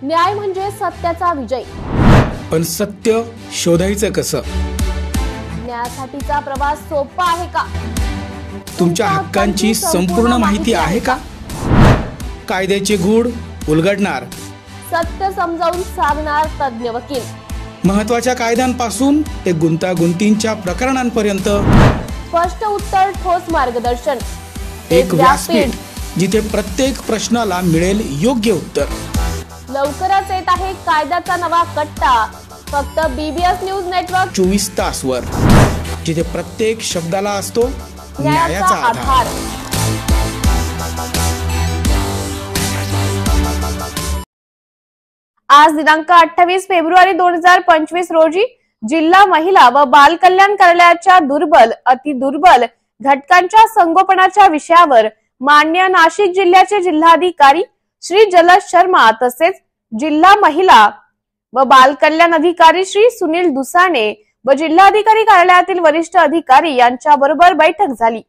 न्याय म्हणजे सत्याचा विजय। पण सत्य शोधायचं कसं? न्यायासाठीचा प्रवास सोपा आहे का? तुमच्या हक्कांची संपूर्ण माहिती आहे का? कायद्याचे गूढ उलगडणार, सत्य समजावून सांगणार तज्ञ वकील। महत्त्वाच्या कायद्यांपासून ते गुंतागुंतींच्या प्रकरणांपर्यंत स्पष्ट उत्तर, ठोस मार्गदर्शन। एक व्यासपीठ जिथे प्रत्येक प्रश्नाला मिळेल योग्य उत्तर। लवकरच येत आहे कायद्याचा नवा कट्टा, फक्त BBS न्यूज नेटवर्क 24 तासवर, जिथे प्रत्येक शब्दाला असतो न्यायाचा आधार। आज दिनांक 28 फेब्रुवारी 2025 रोजी जिल्हा महिला व बाल कल्याण कार्यालयाच्या दुर्बल, अतिदुर्बल घटकांच्या संगोपनाच्या विषयावर माननीय नाशिक जिल्ह्याचे जिल्हाधिकारी श्री जलज शर्मा तसेच जिल्हा महिला व बाल कल्याण अधिकारी श्री सुनील दुसाने व जिल्हाधिकारी कार्यालयातील वरिष्ठ अधिकारी यांच्या बरोबर बैठक झाली।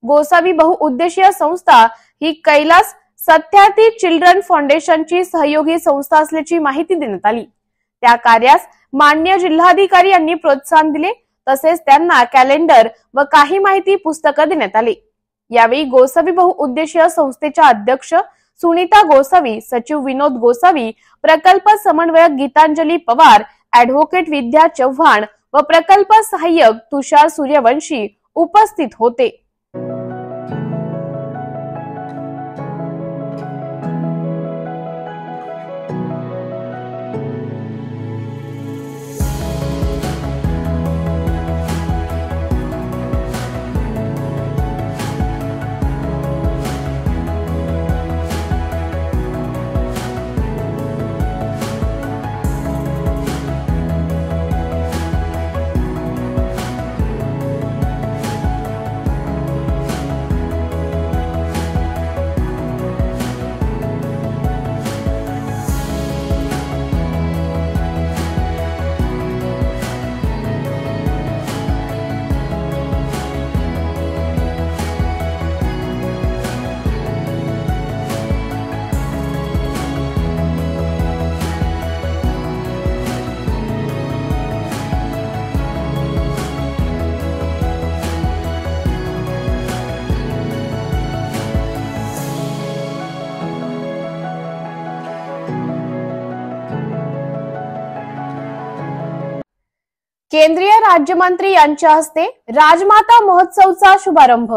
गोसावी बहुउद्देशीय संस्था ही कैलास सत्यार्थी चिल्ड्रन फाउंडेशनची सहयोगी संस्था असल्याची माहिती देण्यात आली। त्या कार्यास माननीय जिल्हाधिकारी यांनी प्रोत्साहन दिले, तसेच त्यांना कॅलेंडर व काही माहिती पुस्तक देण्यात आले। यावेळी गोसावी बहुउद्देशीय संस्थेच्या अध्यक्ष सुनीता गोसावी, सचिव विनोद गोसावी, प्रकल्प समन्वयक गीतांजली पवार, ॲडव्होकेट विद्या चव्हाण व प्रकल्प सहाय्यक तुषार सूर्यवंशी उपस्थित होते। केंद्रीय राज्यमंत्री यांच्या हस्ते राजमाता महोत्सवचा शुभारंभ।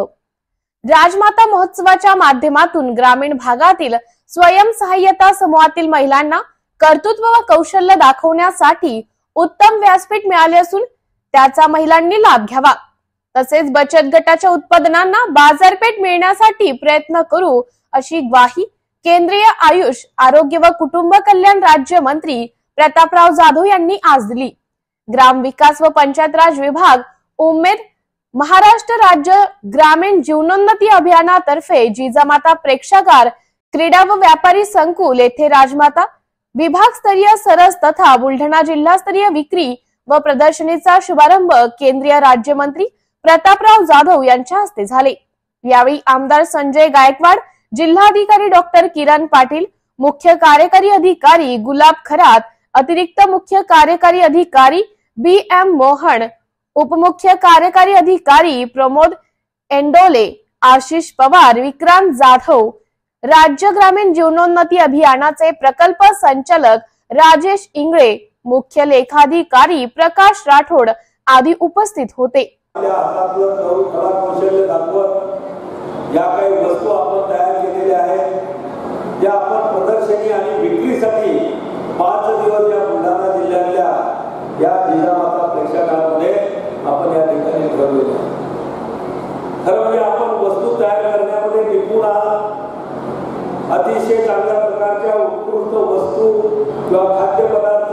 राजमाता महोत्सवाच्या माध्यमातून ग्रामीण भागातील स्वयंसहाय्यता समूहातील महिलांना कर्तृत्व व कौशल्य दाखवण्यासाठी उत्तम व्यासपीठ मिळाले असून त्याचा महिलांनी लाभ घ्यावा, तसेच बचत गटाच्या उत्पादनांना बाजारपेठ मिळण्यासाठी प्रयत्न करू अशी ग्वाही केंद्रीय आयुष, आरोग्य व कुटुंब कल्याण राज्यमंत्री प्रतापराव जाधव यांनी आज दिली। ग्राम विकास व पंचायत राज विभाग, उमेद, महाराष्ट्र राज्य ग्रामीण जीवनोन्नती अभियानातर्फे जिजामाता प्रेक्षागार, क्रीडा व व्यापारी संकुल येथे राजमाता विभागस्तरीय सरस तथा बुलढाणा जिल्हास्तरीय विक्री व प्रदर्शनीचा शुभारंभ केंद्रीय राज्यमंत्री प्रतापराव जाधव यांच्या हस्ते झाले। यावेळी आमदार संजय गायकवाड, जिल्हाधिकारी डॉक्टर किरण पाटील, मुख्य कार्यकारी अधिकारी गुलाब खरात, अतिरिक्त मुख्य कार्यकारी अधिकारी BM मोहन, उपमुख्य कार्यकारी अधिकारी प्रमोद एंडोले, आशिष पवार, विक्रांत जाधव, राज्य ग्रामीण जीवनोन्नती अभियानाचे प्रकल्प संचालक राजेश इंगळे, मुख्य लेखाधिकारी प्रकाश राठोड आदी उपस्थित होते। या काही वस्तू आपण तयार केलेल्या आहेत, त्या आपण प्रदर्शनी आणि विक्रीसाठी 5 दिवस या बुलढाणा जिल्ह्यातल्या या जिजामाता प्रेक्षागारमध्ये आपण या ठिकाणी ठेवलेले आहे। खरं म्हणजे आपण वस्तू तयार करण्यामध्ये निपुण आहात। अतिशय चांगल्या प्रकारच्या उत्कृष्ट वस्तू किंवा खाद्यपदार्थ,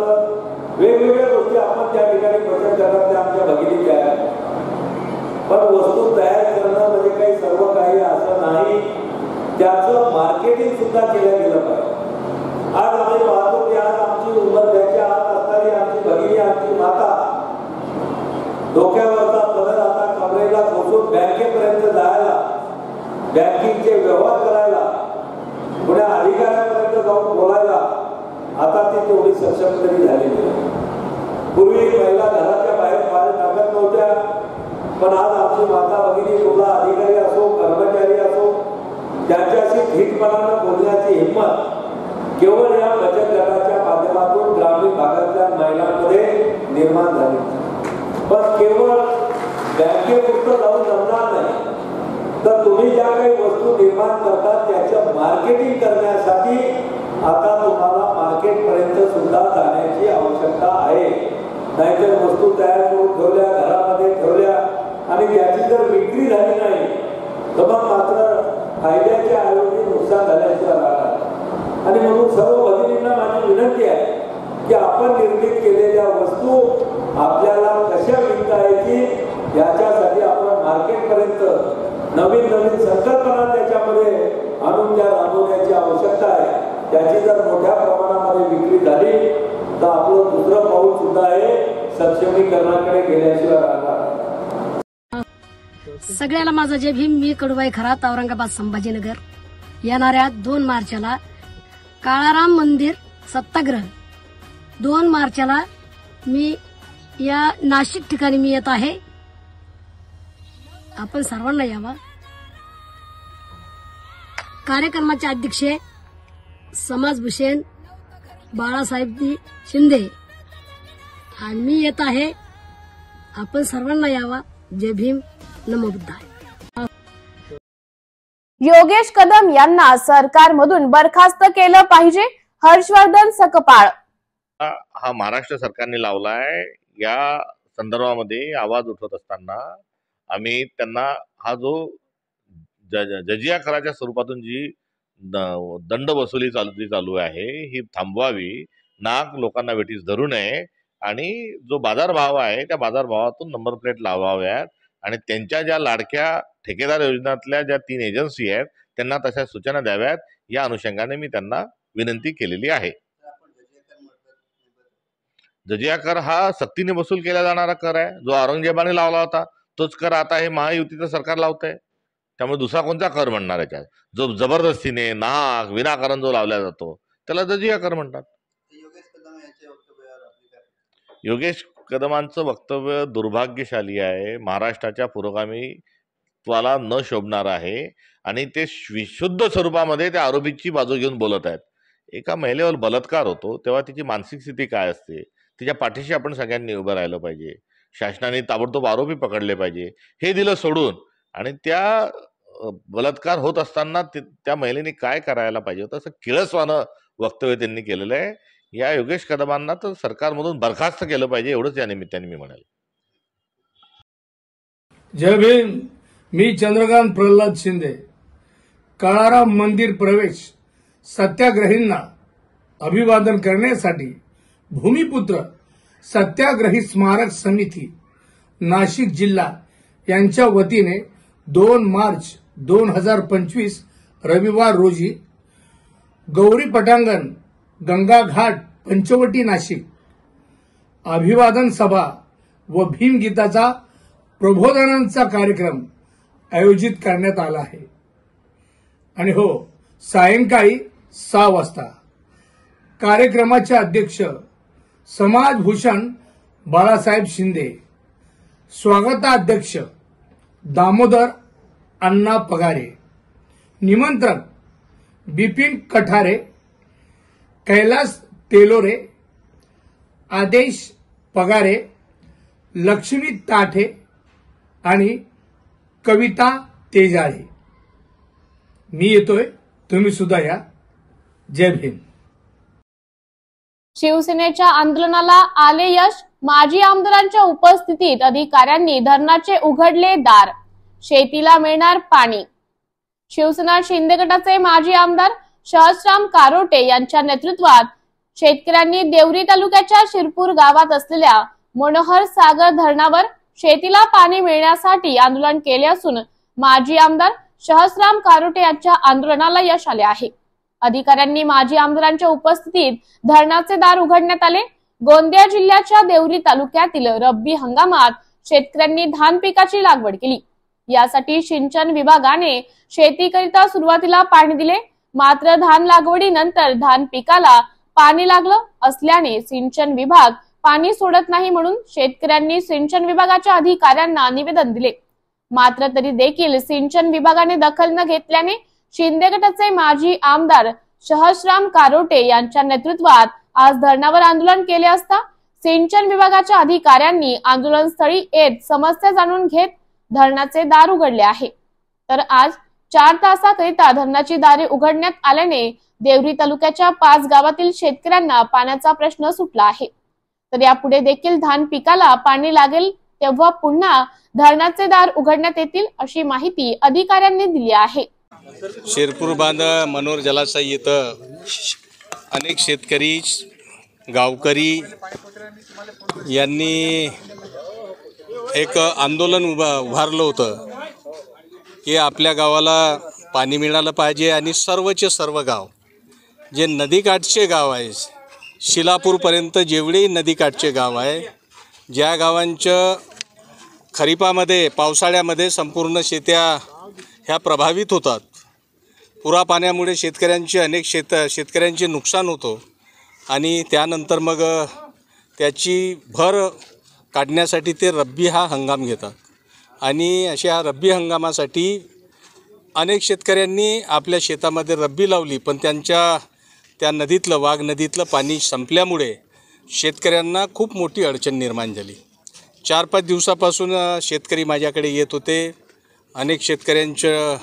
वेगवेगळ्या गोष्टी आपण त्या ठिकाणी बचत गटातल्या आमच्या भगिनी तयार आहेत। पण वस्तू तयार करणं म्हणजे काही सर्व काही असं नाही, त्याचं मार्केटिंग सुद्धा केलं गेलं पाहिजे। आज आम्ही पाहतो की आज आमची उंबरठ्याच्या आत असणारी आमची भगिनी, आमची माता डोक्यावरचा पदर आता कमरेला खोचून बँकेपर्यंत जायला, बँकिंगचे व्यवहार करायला, पुण्या अधिकाऱ्यांपर्यंत जाऊन बोलायला सक्षम तरी झालेली आहे. पूर्वी महिला घराच्या बाहेर पाय टाकत नव्हत्या, पण आज आमची माता भगिनी कुठला अधिकारी असो कर्मचारी असो त्यांच्याशी थेटपणानं बोलण्याची हिंमत केवळ या बचत गटाच्या माध्यमातून ग्रामीण भागातल्या महिलांमध्ये निर्माण झाली. पण केवळ बँकेपुरतं जाऊन जमणार नाही, तर तुम्ही ज्या काही वस्तू निर्माण करतात त्याचं मार्केटिंग करण्यासाठी आता तुम्हाला मार्केटपर्यंत सुद्धा जाण्याची आवश्यकता आहे. नाहीतर वस्तू तयार करून ठेवल्या, घरामध्ये ठेवल्या आणि त्याची जर विक्री झाली नाही तर मग मात्र फायद्याच्या ऐवजी नुकसान झाल्याशिवाय राहणार. आणि म्हणून सर्व भगिनींना माझी विनंती आहे की आपण निर्मित केलेल्या वस्तू आपल्याला कशा विकता येतील याच्यासाठी आपण मार्केटपर्यंत नवीन नवीन संकल्पना त्याच्यामध्ये आणून त्या राबवण्याची आवश्यकता आहे. त्याची जर मोठ्या प्रमाणामध्ये विक्री झाली तर आपलं दुसरं पाऊल सुद्धा आहे सक्षमीकरणाकडे गेल्याशिवाय राहणार. सगळ्याला माझा जय भीम. मी कडुबाई खरात, औरंगाबाद संभाजीनगर. येणाऱ्या 2 मार्चला काळाराम मंदिर सत्याग्रह, 2 मार्चला मी या नाशिक ठिकाणी मी येत आहे. आपण सर्वांना यावा. कार्यक्रमाचे अध्यक्ष समाजभूषण बाळासाहेब शिंदे मी येत आहे. आपण सर्वांना यावा. जय भीम. नमो बुद्धाय. योगेश कदम यांना सरकारमधून बरखास्त केलं पाहिजे, हर्षवर्धन सकपाळ. हा महाराष्ट्र सरकारने लावलाय. या संदर्भामध्ये आवाज उठवत असताना आम्ही त्यांना हा जो जजिया कराच्या स्वरूपातून जी दंड वसुली चालू आहे ही थांबवावी. नाक लोकांना वेठीस धरू नये आणि जो बाजारभाव आहे त्या बाजारभावातून नंबर प्लेट लावाव्यात आणि त्यांच्या ज्या लाडक्या ठेकेदार योजनातल्या ज्या 3 एजन्सी आहेत त्यांना तशा सूचना द्याव्यात. या अनुषंगाने मी त्यांना विनंती केलेली आहे. जजिया कर हा सक्तीने वसूल केला जाणारा कर आहे. जो औरंगजेबाने लावला होता तोच कर आता हे महायुतीचं सरकार लावत आहे. त्यामुळे दुसरा कोणता कर म्हणणार याच्यात? जो जबरदस्तीने नाहक विनाकारण जो लावला जातो त्याला जजिया कर म्हणतात. योगेश कदमांचं वक्तव्य दुर्भाग्यशाली आहे. महाराष्ट्राच्या पुरोगामीत्वाला न शोभणार आहे आणि ते विशुद्ध स्वरूपामध्ये त्या आरोपीची बाजू घेऊन बोलत आहेत. एका महिलेवर बलात्कार होतो तेव्हा तिची मानसिक स्थिती काय असते, तिच्या पाठीशी आपण सगळ्यांनी उभं राहिलं पाहिजे. शासनाने ताबडतोब आरोपी पकडले पाहिजे. हे दिलं सोडून आणि त्या बलात्कार होत असताना त्या महिलेने काय करायला पाहिजे होतं असं किळसवानं वक्तव्य त्यांनी केलेलं आहे. या योगेश कदमांना तर सरकारमधून बरखास्त केलं पाहिजे एवढंच या निमित्ताने मी म्हणाल. जय भीम. मी चंद्रकांत प्रल्हाद शिंदे. काळाराम मंदिर प्रवेश सत्याग्रहींना अभिवादन करण्यासाठी भूमिपुत्र सत्याग्रही स्मारक समिती नाशिक जिल्हा यांच्या वतीने 2 मार्च 2025 रविवार रोजी गौरी पटांगण, गंगा घाट, पंचवटी, नाशिक अभिवादन सभा व भीमगीताचा प्रबोधनांचा कार्यक्रम आयोजित करण्यात आला आहे. आणि हो, सायंकाळी 6 वाजता कार्यक्रमाचे अध्यक्ष समाजभूषण बाळासाहेब शिंदे, स्वागताध्यक्ष दामोदर अण्णा पगारे, निमंत्रक बिपिन कठारे, कैलास तेलोरे, आदेश पगारे, लक्ष्मी ताठे आणि कविता तेजाळे. मी येतोय, तुम्ही सुद्धा या. जय भीम. शिवसेनेच्या आंदोलनाला आले यश, माजी आमदारांच्या उपस्थितीत अधिकाऱ्यांनी धरणाचे उघडले दार, शेतीला मिळणार पाणी. शिवसेना शिंदे गटाचे माजी आमदार सहस्राम कारोटे यांच्या नेतृत्वात शेतकऱ्यांनी देवरी तालुक्याच्या शिरपूर गावात असलेल्या मनोहर सागर धरणावर शेतीला पाणी मिळण्यासाठी आंदोलन केले असून माजी आमदार सहस्राम कारोटे यांच्या आंदोलनाला यश आले आहे. अधिकाऱ्यांनी माजी आमदारांच्या उपस्थितीत धरणाचे दार उघडण्यात आले. गोंदिया जिल्ह्याच्या देवरी तालुक्यातील रब्बी हंगामात शेतकऱ्यांनी धान पिकाची लागवड केली. यासाठी सिंचन विभागाने शेतीकरिता सुरुवातीला पाणी दिले. मात्र धान लागवडीनंतर धान पिकाला पाणी लागलं असल्याने सिंचन विभाग पाणी सोडत नाही म्हणून शेतकऱ्यांनी सिंचन विभागाच्या अधिकाऱ्यांना निवेदन दिले. मात्र तरी देखील सिंचन विभागाने दखल न घेतल्याने शिंदे गटाचे माजी आमदार सहस्राम कारोटे यांच्या नेतृत्वात आज धरणावर आंदोलन केले असता सिंचन विभागाच्या अधिकाऱ्यांनी आंदोलनस्थळी येत समस्या जाणून घेत धरणाचे दार उघडले आहे. तर आज 4 तासाकरिता धरणाची दारे उघडण्यात आल्याने देवरी तालुक्याच्या 5 गावातील शेतकऱ्यांना पाण्याचा प्रश्न सुटला आहे. तर यापुढे देखील धान पिकाला पाणी लागेल तेव्हा पुन्हा धरणाचे दार उघडण्यात येतील अशी माहिती अधिकाऱ्यांनी दिली आहे. शिरपूर बांध मनोर जलाशय येतं अनेक शेतकरी गावकरी यांनी एक आंदोलन उभारलं होतं की आपल्या गावाला पाणी मिळालं पाहिजे आणि सर्वचे सर्व गाव जे नदीकाठचे गाव आहे शिलापूरपर्यंत जेवढे नदीकाठचे गाव आहे ज्या गावांचं खरीपामध्ये पावसाळ्यामध्ये संपूर्ण शेत्या ह्या प्रभावित होतात. पुरा पाण्यामुळे अनेक शेतकऱ्यांचे नुकसान होतं आणि त्यानंतर मग त्याची भर काढण्यासाठी ते रब्बी हा हंगाम घेतात आणि अशा रब्बी हंगामासाठी अनेक शेतकऱ्यांनी आपल्या शेतामध्ये रब्बी लावली पण त्या नदीतलं वाघ नदीतलं पाणी संपल्यामुळे शेतकऱ्यांना खूप मोठी अडचण निर्माण झाली. 4-5 दिवसापासून शेतकरी माझ्याकडे येत होते. अनेक शेतकऱ्यांचं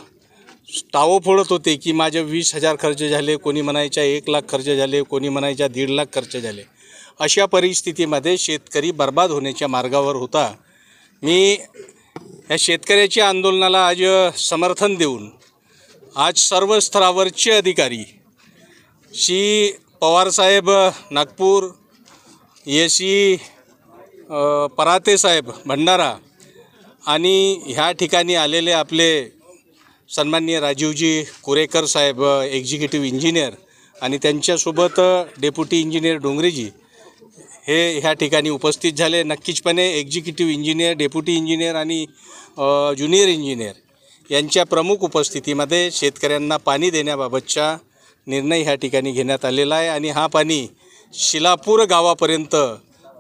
टावं फोडत होते की माझे 20,000 खर्च झाले, कोणी म्हणायच्या 1 लाख खर्च झाले, कोणी म्हणायच्या 1.5 लाख खर्च झाले. अशा परिस्थितीमध्ये शेतकरी बर्बाद होण्याच्या मार्गावर होता. मी या शेतकऱ्याच्या आंदोलनाला आज समर्थन देऊन आज सर्व स्तरावरचे अधिकारी श्री पवारसाहेब नागपूर, एसी पराते साहेब भंडारा आणि ह्या ठिकाणी आलेले आपले सन्माननीय राजीवजी कुरेकर साहेब एक्झिक्युटिव्ह इंजिनियर आणि त्यांच्यासोबत डेप्युटी इंजिनियर डोंगरेजी हे ह्या ठिकाणी उपस्थित झाले. नक्कीचपणे एक्झिक्युटिव्ह इंजिनियर, डेप्युटी इंजिनियर आणि ज्युनियर इंजिनियर यांच्या प्रमुख उपस्थितीमध्ये शेतकऱ्यांना पाणी देण्याबाबतचा निर्णय ह्या ठिकाणी घेण्यात आलेला आहे आणि हा पाणी शिलापूर गावापर्यंत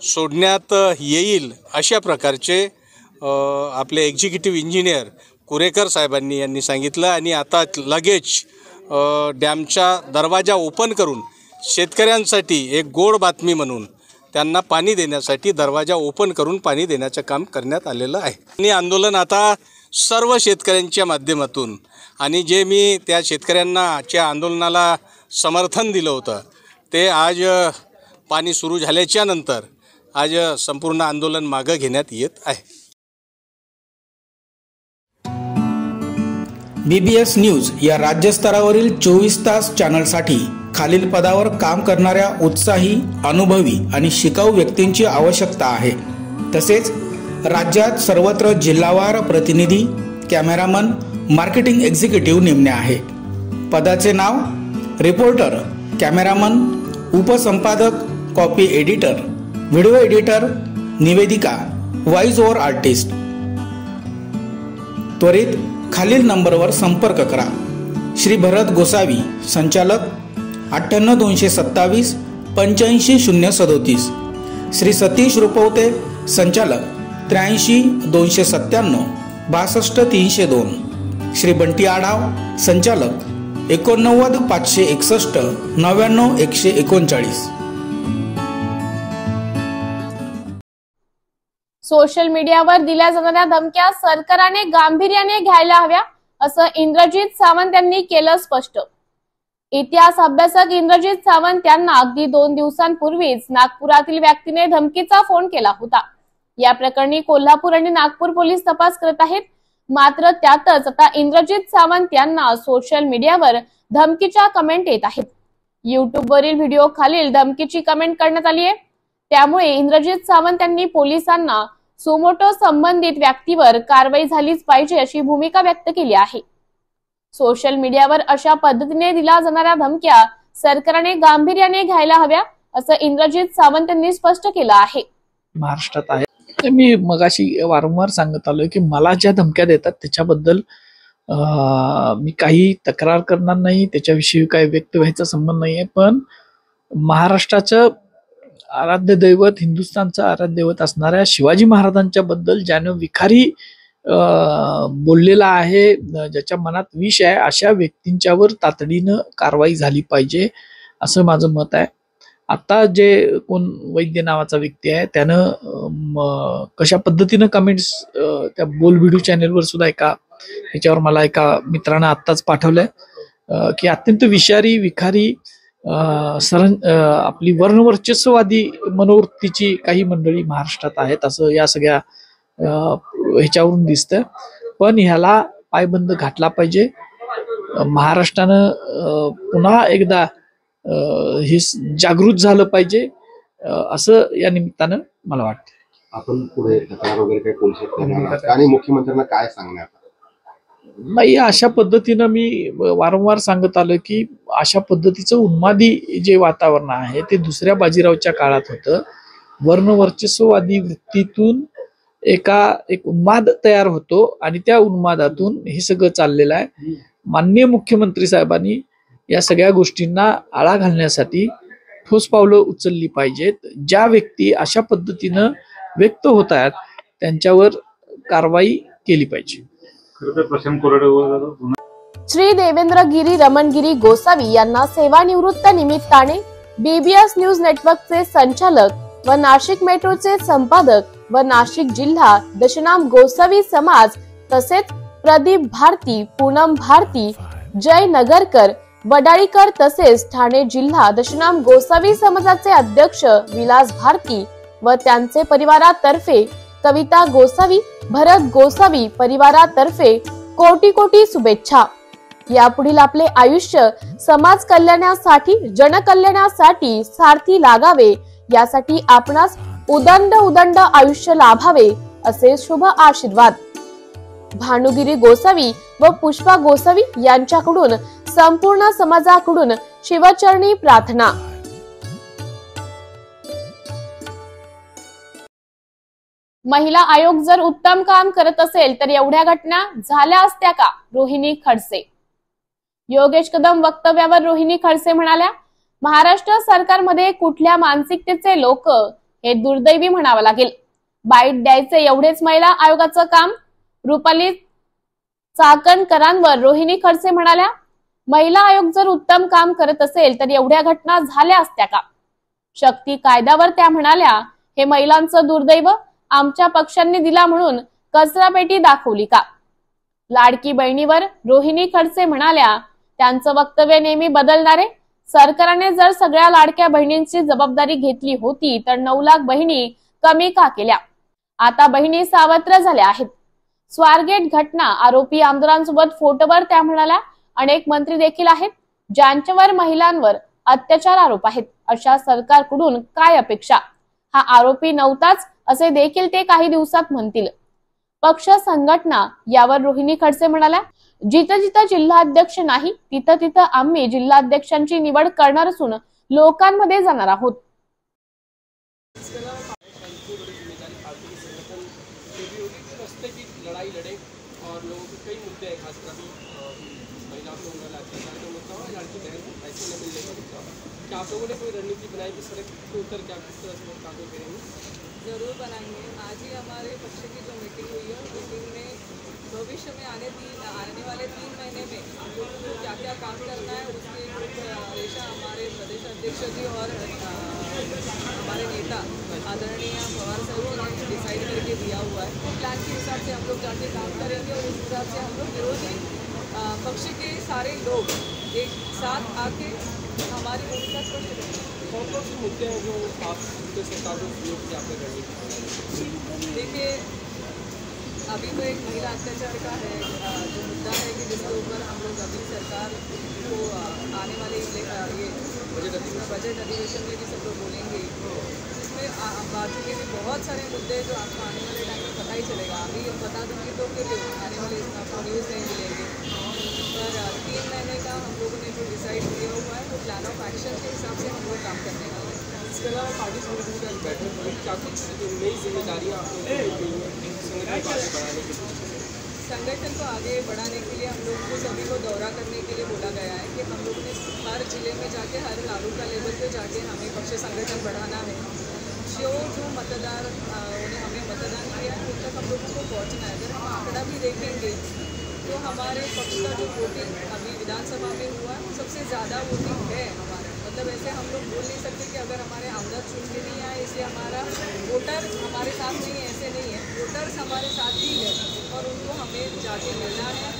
सोडण्यात येईल अशा प्रकारचे आपले एक्झिक्युटिव्ह इंजिनियर कुरेकर साहेबांनी यांनी सांगितलं आणि आता लगेच डॅमचा दरवाजा ओपन करून शेतकऱ्यांसाठी एक गोड बातमी म्हणून त्यांना पाणी देण्यासाठी दरवाजा ओपन करून पाणी देण्याचं काम करण्यात आलेलं आहे. आणि आंदोलन आता सर्व शेतकऱ्यांच्या माध्यमातून आणि जे मी त्या शेतकऱ्यांच्या आंदोलनाला समर्थन दिलं होतं ते आज पाणी सुरू झाल्याच्या नंतर आज संपूर्ण आंदोलन मागं घेण्यात येत आहे. BBS न्यूज या राज्यस्तरावरील 24 तास चॅनलसाठी खालील पदावर काम करणाऱ्या उत्साही, अनुभवी आणि शिकाऊ व्यक्तींची आवश्यकता आहे. तसेच राज्यात सर्वत्र जिल्हावार प्रतिनिधी, कॅमेरामन, मार्केटिंग एक्झिक्युटिव्ह नेमणे आहे. पदाचे नाव रिपोर्टर, कॅमेरामन, उपसंपादक, कॉपी एडिटर, व्हिडिओ एडिटर, निवेदिका, व्हॉइस ओव्हर आर्टिस्ट. त्वरित खालील नंबरवर संपर्क करा. श्री भरत गोसावी, संचालक 98 227 85 037. श्री सतीश रुपवते, संचालक 83 297 62 302. श्री बंटी आढाव, संचालक 89 561 99 139. सोशल मीडियावर दिल्या जाणाऱ्या धमक्या सरकारने गांभीर्याने घ्यायला हव्या असं इंद्रजित सावंत यांनी केलं स्पष्ट. इतिहास अभ्यासक इंद्रजित सावंत यांना अगदी 2 दिवसांपूर्वीच नागपुरातील व्यक्तीने धमकीचा फोन केला होता. या प्रकरणी कोल्हापूर आणि नागपूर पोलीस तपास करत आहेत. मात्र त्यातच आता इंद्रजित सावंत यांना सोशल मीडियावर धमकीच्या कमेंट येत आहेत. युट्यूबवरील व्हिडिओ खालील धमकीची कमेंट करण्यात आली आहे. त्यामुळे इंद्रजित सावंत यांनी पोलिसांना सुमोटो संबंधित व्यक्तीवर कारवाई झालीच पाहिजे अशी भूमिका व्यक्त केली आहे. सोशल मीडियावर अशा पद्धतीने दिल्या जाणाऱ्या धमक्या सरकारने गांभीर्याने घ्यायला हव्या असं इंद्रजित सावंत यांनी स्पष्ट केलं आहे. महाराष्ट्रात आहे मी मगाशी वारंवार सांगत आलोय की मला ज्या धमक्या देतात त्याच्याबद्दल मी काही तक्रार करणार नाही, त्याच्याविषयी काही व्यक्त व्हायचा संबंध नाहीये. पण महाराष्ट्राचं आराध्य दैवत, हिंदुस्थानचं आराध्य दैवत असणाऱ्या शिवाजी महाराजांच्या बद्दल ज्यानं विखारी बोललेला आहे, ज्याच्या मनात विष आहे, अशा व्यक्तींच्यावर तातडीनं कारवाई झाली पाहिजे असं माझं मत आहे. आता जे कोण वैद्य नावाचा व्यक्ती आहे त्यानं कशा पद्धतीनं कमेंट्स त्या बोलबिडू चॅनेलवर सुद्धा ह्याच्यावर मला एका मित्रानं आत्ताच पाठवलंय की अत्यंत विखारी आपली वर्णवर्चस्ववादी मनोवृत्तीची काही मंडळी महाराष्ट्रात आहेत असं या सगळ्या ह्याच्यावरून दिसतं. पण ह्याला पायबंद घातला पाहिजे. महाराष्ट्रानं पुन्हा एकदा हे जागृत झालं पाहिजे असं या निमित्तानं मला वाटतं. आपण पुढे तक्रार वगैरे काही पोलिसात करणार आणि मुख्यमंत्र्यांना काय सांगणार नाही, अशा पद्धतीनं मी वारंवार सांगत आलो की अशा पद्धतीचं उन्मादी जे वातावरण आहे ते दुसऱ्या बाजीरावच्या काळात होतं. वर्णवर्चस्ववादी वृत्तीतून एक उन्माद तयार होतो आणि त्या उन्मादातून हे सगळं चाललेलं आहे. माननीय मुख्यमंत्री साहेबांनी या सगळ्या गोष्टींना आळा घालण्यासाठी ठोस पावलं उचलली पाहिजेत. ज्या व्यक्ती अशा पद्धतीनं व्यक्त होत आहेत त्यांच्यावर कारवाई केली पाहिजे. श्री देवेंद्रगिरी रमणगिरी गोसावी यांना सेवानिवृत्त निमित्ताने बीबीएस न्यूज नेटवर्कचे संचालक व नाशिक मेट्रोचे संपादक व नाशिक जिल्हा दशनाम गोसावी समाज तसेच प्रदीप भारती, पूनम भारती, जय नगरकर, वडाळीकर तसेच ठाणे जिल्हा दशनाम गोसावी समाजाचे अध्यक्ष विलास भारती व त्यांचे परिवारातर्फे कविता गोसावी, भरत गोसावी परिवारातर्फे कोटी कोटी शुभेच्छा. यापुढील आपले आयुष्य समाज कल्याणासाठी, जनकल्याणासाठी सारथी लागावे यासाठी आपणास उदंड आयुष्य लाभावे असे शुभ आशीर्वाद. भानुगिरी गोसावी व पुष्पा गोसावी यांच्याकडून संपूर्ण समाजाकडून शिवचरणी प्रार्थना. महिला आयोग जर उत्तम काम करत असेल तर एवढ्या घटना झाल्या असत्या का? रोहिणी खडसे. योगेश कदम वक्तव्यावर रोहिणी खडसे म्हणाल्या, महाराष्ट्र सरकारमध्ये कुठल्या मानसिकतेचे लोक हे दुर्दैवी म्हणावं लागेल. बाईट द्यायचे एवढेच महिला आयोगाचं काम. रुपाली चाकणकरांवर रोहिणी खडसे म्हणाल्या, महिला आयोग जर उत्तम काम करत असेल तर एवढ्या घटना झाल्या असत्या का? शक्ती कायद्यावर त्या म्हणाल्या, हे महिलांचं दुर्दैव आमच्या पक्षांनी दिला म्हणून कचरापेटी दाखवली का? लाडकी बहिणीवर रोहिणी खडसे म्हणाल्या, त्यांचं वक्तव्य नेहमी बदलणारे. सरकारने जर सगळ्या लाडक्या बहिणींची जबाबदारी घेतली होती तर 9 लाख बहिणी कमी का केल्या? आता बहिणी सावत्र झाल्या आहेत. स्वारगेट घटना आरोपी आमदारांसोबत फोटोवर त्या म्हणाल्या, अनेक मंत्री देखील आहेत ज्यांच्यावर महिलांवर अत्याचार आरोप आहेत. अशा सरकारकडून काय अपेक्षा? हा आरोपी नव्हताच असे देखील ते काही दिवसात म्हणतील. पक्ष संघटना यावर रोहिणी खडसे म्हणाल्या, जिथं जिथं जिल्हाध्यक्ष नाही तिथं आम्ही जिल्हाध्यक्षांची निवड करणार असून लोकांमध्ये जाणार आहोत. लड़ाई लड़े और लोगों के कई मुद्दे हैं, खासकर महिलाओं को होने वाला अत्याचार का मुद्दा हो, लड़की बहन को पैसे न मिलने का मुद्दा हो. क्या आप लोगों ने कोई रणनीति बनाई कि सड़क के ऊपर क्या किस तरह से कार्य करेंगे? ज़रूर बनाएंगे. आज ही हमारे पक्ष की जो मीटिंग हुई है, मीटिंग में भविष्य में आने वाले 3 महीने में हम लोगों को क्या क्या काम करना है उसकी रूपरेखा हमारे प्रदेश अध्यक्ष जी और हमारे नेता आदरणीय पवार साहब ने डिसाइड करके दिया हुआ है. तो प्लान के हिसाब से हम लोग जाके काम करेंगे और उस हिसाब से हम लोग विरोधी पक्ष के सारे लोग एक साथ आके हमारी भूमिका स्पष्ट करेंगे. कौन कौन से मुद्दे हैं जो आप सरकार को सहयोग की आपने रणनीति? देखिए, अभी तो एक महिला अत्याचार का है जो मुद्दा है कि जिसके ऊपर हम लोग अभी सरकार को आने वाले ये बजट अधिवेशन में भी सब लोग बोलेंगे. इसमें बाकी के भी बहुत सारे मुद्दे जो आपको आने वाले टाइम में पता ही चलेगा. अभी बता दूँगी तो फिर आने वाले आपको न्यूज़ नहीं मिलेंगे. पर 3 महीने का हम लोगों ने जो डिसाइड किया हुआ है वो प्लान ऑफ एक्शन के हिसाब से हम लोग काम करने वाले हैं. इसके अलावा पार्टी संगठन की बैठक हुई, क्या कुछ नई जिम्मेदारियाँ आपको संगठन को आगे बढ़ाने के लिए? संगठन को आगे बढ़ाने के लिए हम लोग को सभी को दौरा करने के लिए बोला गया है कि हम लोग ने हर जिले में जाके हर तालुका लेवल पे जाके हमें पक्ष संगठन बढ़ाना है। जो मतदार ने हमें मतदान किया है उन तक हम लोगों को पहुँचना है। अगर हम आंकड़ा भी देखेंगे तो हमारे पक्ष का जो वोटिंग अभी विधानसभा में हुआ है वो सबसे ज़्यादा वोटिंग है हमारा। मतलब ऐसे हम लोग बोल नहीं सकते कि अगर हमारे आमदन चुन के नहीं आए इसलिए हमारा वोटर हमारे साथ नहीं है, ऐसे नहीं है। वोटर्स हमारे साथ ही है और उनको हमें जाके मिलना है,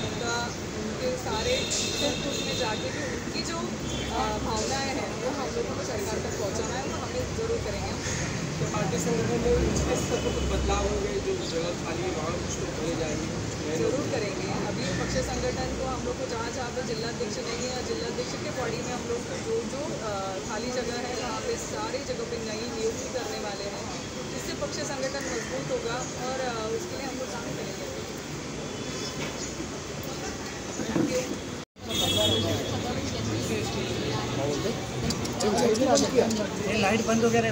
उनके सारे दुख में जाके भी उनकी जो भावनाएँ हैं वो हम लोगों को सरकार तक पहुँचाना है, वो हमें ज़रूर करेंगे। तो पार्टी संगठन में इस स्तर पर कुछ बदलाव होंगे, जो जगह खाली है वहाँ कुछ तो भरे जाएंगे, ज़रूर करेंगे। अभी पक्ष संगठन को हम लोग को जहाँ पे जिलाध्यक्ष नहीं है, जिलाध्यक्ष के बॉडी में हम लोग जो खाली जगह है वहाँ पे सारी जगह पे नई नियुक्ति करने वाले हैं, जिससे पक्ष संगठन मजबूत होगा और उसके लिए हम लोग काम करेंगे। लाइट बंद वगैरह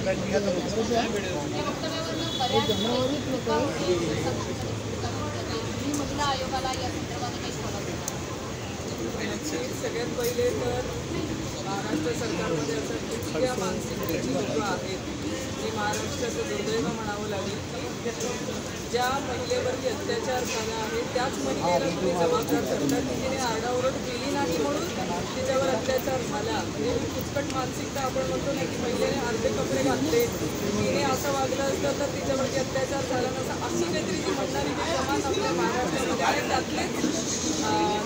आयोगाला या संदर्भाने काही सगळ्यात पहिले तर महाराष्ट्र सरकारमध्ये असं इतक्या मानसिकतेची लोकं आहेत जी महाराष्ट्राचं दुर्दैव म्हणावं लागेल की ज्या महिलेवरती अत्याचार झाला आहे त्याच महिलेला तुम्ही जबाबदार करता की तिने आरडाओरड केली नाही म्हणून तिच्यावर अत्याचार झाला। म्हणजे कुचकट मानसिकता आपण म्हणतो ना की महिलेने अर्धे कपडे घातले, तिने असं वागलं असतं तर तिच्यावरती अत्याचार झाला नसता, अशी काहीतरी जी म्हणणारी जी समाज आपल्या महाराष्ट्रामध्ये आहे त्यातलेच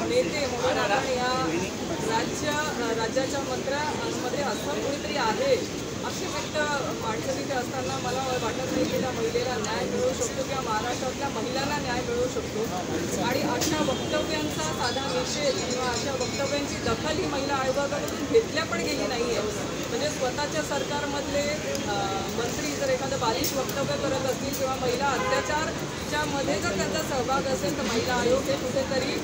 नेते म्हणून आपण या राज्याच्या मंत्र्यांमध्ये असं कोणीतरी आहे अशी व्यक्त माणसं तिथे असताना मला वाटत नाही की त्या महिलेला न्याय मिळू शकतो किंवा महाराष्ट्रातल्या महिलांना न्याय मिळू शकतो। आणि अशा वक्तव्यांचा साधा निषेध किंवा अशा वक्तव्यांची दखल ही महिला आयोगाकडून घेतल्या पण गेली नाही आहे। म्हणजे स्वतःच्या सरकारमधले मंत्री जर एखादं बालिश वक्तव्य करत असतील किंवा महिला अत्याचारच्या मध्ये जर त्यांचा सहभाग असेल तर महिला आयोग हे कुठेतरी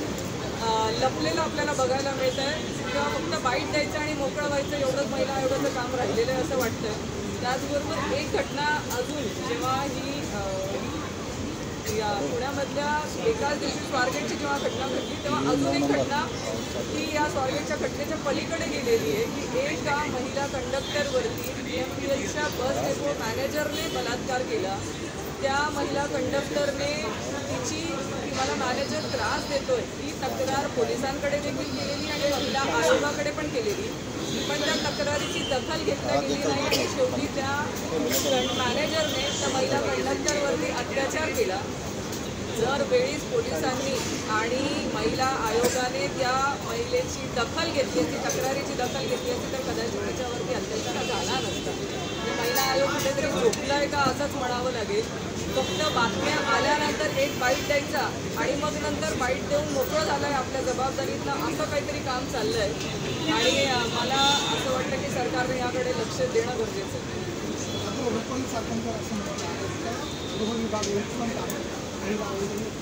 लपलेलं आपल्याला बघायला मिळत आहे किंवा फक्त बाईट द्यायचं आणि मोकळं व्हायचं एवढंच महिला आयोगाचं काम राहिलेलं आहे असं वाटतं। त्याचबरोबर एक घटना अजून जेव्हा ही या पुण्यामधल्या एकाच दिवशी स्वारगेटची जेव्हा घटना घडली तेव्हा अजून एक घटना ही या स्वारगेटच्या घटनेच्या पलीकडे गेलेली आहे की एका महिला कंडक्टरवरती PMPLच्या बस डेपो मॅनेजरने बलात्कार केला। त्या महिला कंडक्टरने तिची मला मॅनेजर त्रास देतोय ही तक्रार पोलिसांकडे देखील केलेली आणि महिला आयोगाकडे पण केलेली, पण त्या तक्रारीची दखल घेतली गेली नाही आणि शेवटी त्या मॅनेजरने त्या महिला कंडक्टरवरती अत्याचार केला। जर वेळीच पोलिसांनी आणि महिला आयोगाने त्या महिलेची दखल घेतली असती, तक्रारीची दखल घेतली असती तर कदाचित त्याच्यावरती अत्याचार झाला नसता। महिला आयोग कुठेतरी झोपलाय का असंच म्हणावं लागेल। फक्त बातम्या आल्यानंतर एक बाईट द्यायचा आणि मग नंतर बाईट देऊन मोकळं झालंय आपल्या जबाबदारीतलं असं काहीतरी काम चाललंय आणि मला असं वाटतं की सरकारने याकडे लक्ष देणं गरजेचं आहे।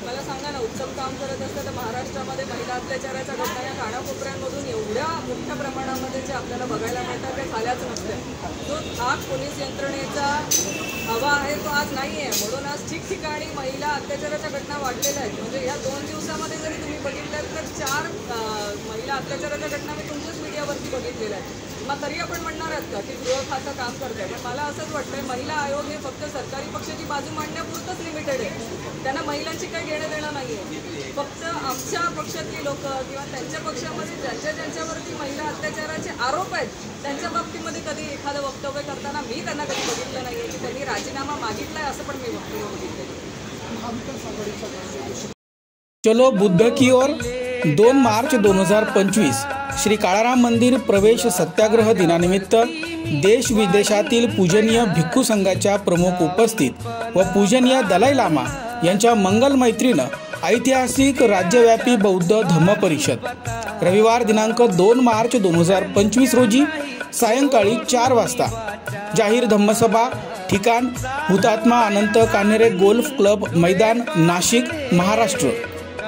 मला सांगा ना, उत्तम काम करत असतं तर महाराष्ट्रामध्ये महिला अत्याचाराच्या घटना या कानाकोपऱ्यांमधून एवढ्या मोठ्या प्रमाणामध्ये जे आपल्याला बघायला मिळतात त्या झाल्याच नसत्या। जो धाक पोलीस यंत्रणेचा हवा आहे तो आज नाही आहे, म्हणून आज ठिकठिकाणी महिला अत्याचाराच्या घटना वाढलेल्या आहेत। म्हणजे या 2 दिवसामध्ये जरी तुम्ही बघितलं तर 4 महिला अत्याचाराच्या घटना मी तुमच्याच मीडियावरती बघितलेल्या आहेत। मग तरी आपण म्हणणार आहात का की गृह खातं काम करत आहे, पण मला असंच वाटतंय महिला आयोग हे फक्त सरकारी पक्षाची बाजू मांडण्यापुरतंच लिमिटेड आहे। त्यांना महिलांची काही घेणं देणं नाही आहे। फक्त आमच्या पक्षातली लोक किंवा त्यांच्या पक्षामध्ये ज्यांच्यावरती महिला अत्याचाराचे आरोप आहेत त्यांच्या बाबतीमध्ये कधी एखादं वक्तव्य करताना मी त्यांना कधी बघितलं नाही आहे की त्यांनी राजीनामा मागितलाय असं पण मी वक्तव्य बघितलं। चलो बुद्ध की ओर 2 मार्च 2025 श्री काळाराम मंदिर प्रवेश सत्याग्रह दिनानिमित्त देश विदेशातील पूजनीय भिक्खू संघाच्या प्रमुख उपस्थित व पूजनीय दलाई लामा यांच्या मंगल मैत्रीनं ऐतिहासिक राज्यव्यापी बौद्ध धम्म परिषद रविवार दिनांक 2 मार्च 2025 रोजी सायंकाळी 4 वाजता जाहीर धम्मसभा ठिकाण हुतात्मा अनंत कान्हेरे गोल्फ क्लब मैदान नाशिक महाराष्ट्र।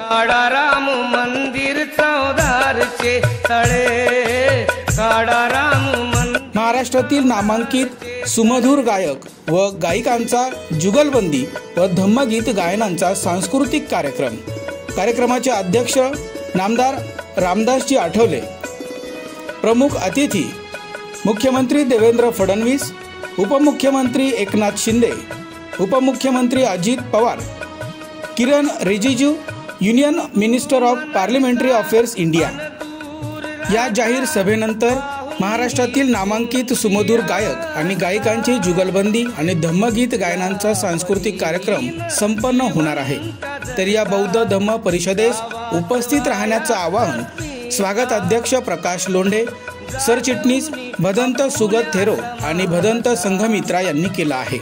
काळाराम मंदिर चौदारचे तळे काळाराम महाराष्ट्रातील नामांकित सुमधुर गायक व गायिकांचा जुगलबंदी व धम्मगीत गायनांचा सांस्कृतिक कार्यक्रमाचे अध्यक्ष नामदार रामदासजी आठवले, प्रमुख अतिथी मुख्यमंत्री देवेंद्र फडणवीस, उपमुख्यमंत्री एकनाथ शिंदे, उपमुख्यमंत्री Ajit Pawar, Kiren Rijiju, union minister of parliamentary affairs India. या जाहीर सभेनंतर महाराष्ट्रातील नामांकित सुमधुर गायक आणि गायिकांची जुगलबंदी आणि धम्मगीत गायनांचा सांस्कृतिक कार्यक्रम संपन्न होणार आहे। तर या बौद्ध धम्म परिषदेस उपस्थित राहण्याचं आवाहन स्वागत अध्यक्ष प्रकाश लोंढे, सरचिटणीस भदंत सुगत थेरो आणि भदंत संघमित्रा यांनी केलं आहे।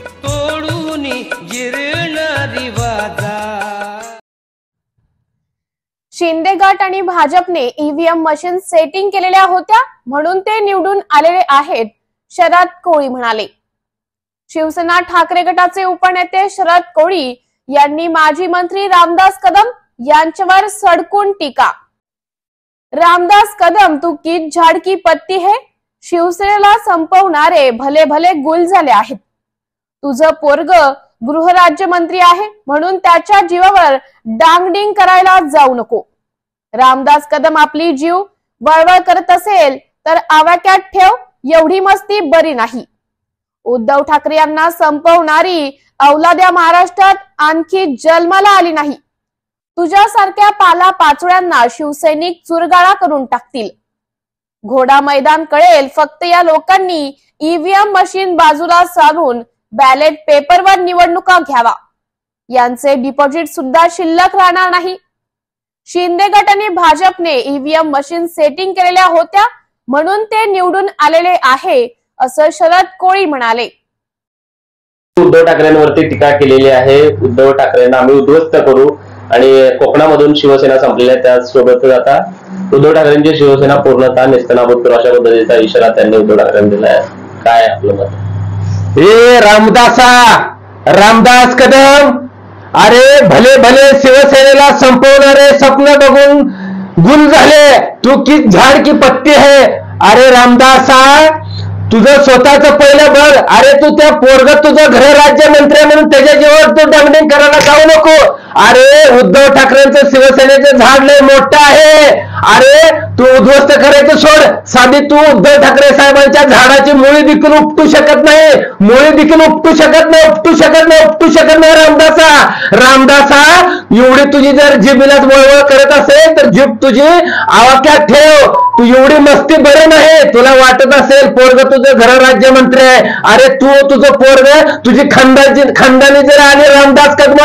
शिंदे गट आणि भाजपने ईव्हीएम मशीन सेटिंग केलेल्या होत्या म्हणून ते निवडून आलेले आहेत, शरद कोळी म्हणाले। शिवसेना ठाकरे गटाचे उपनेते शरद कोळी यांनी माजी मंत्री रामदास कदम यांच्यावर सडकून टीका। रामदास कदम तू किस झाड की पत्ती है, शिवसेनेला संपवणारे भले भले गुल झाले आहेत। तुझं पोरग गृहराज्यमंत्री आहे म्हणून त्याच्या जीवावर डांगडिंग करायला जाऊ नको। रामदास कदम आपली जीव वळवळ करत असेल तर आवाक्यात ठेव, एवढी मस्ती बरी नाही। उद्धव ठाकरे यांना संपवणारी औलाद्या महाराष्ट्रात आणखी जन्माला आली नाही। तुझ्यासारख्या पाला पाचोळ्यांना शिवसैनिक चुरगाळा करून टाकतील। घोडा मैदान कळेल फक्त या लोकांनी ईव्हीएम मशीन बाजूला सारून बॅलेट पेपरवर निवडणुका घ्यावा, यांचे डिपॉझिट सुद्धा शिल्लक राहणार नाही। शिंदे गट आणि भाजपने ईव्हीएम मशीन सेटिंग केलेल्या होत्या म्हणून ते निवडून आलेले आहे, असं शरद कोळी म्हणाले। उद्धव ठाकरेंवरती टीका केलेली आहे। उद्धव ठाकरेंना आम्ही उद्ध्वस्त करू आणि कोकणामधून शिवसेना संपलेल्या त्यासोबतच आता उद्धव ठाकरेंची शिवसेना पूर्णतः नेस्तनाबूत करू अशा पद्धतीचा इशारा त्यांनी उद्धव ठाकरेंना दिला आहे। काय आपलं मत? हे रामदास कदम, अरे भले भले शिवसेनेला संपवणारे स्वप्न बघून गुल झाले, तू किस झाड की पत्ती है। अरे रामदासा, तुझं स्वतःच पहिलं बघ। अरे तू त्या पोरग तुझं गृहराज्यमंत्री म्हणून त्याच्या जीवावर तू डांगडिंग करायला जाऊ नको। अरे उद्धव ठाकरेंचं शिवसेनेचं झाड लय मोठं आहे। अरे तू उद्ध्वस्त करायचं सोड, साधी तू उद्धव ठाकरे साहेबांच्या झाडाची मुळी देखील उपटू शकत नाही, उपटू शकत नाही रामदासा, एवढी तुझी जर जिभेला वळवळ करत असेल तर जीभ तुझी आवाक्यात ठेव। तू एवढी मस्ती बरे नाही, तुला वाटत असेल पोरग तुझं गृहराज्यमंत्री आहे। अरे तू तुझं पोरग तुझी खानदानी जर आली रामदास कदम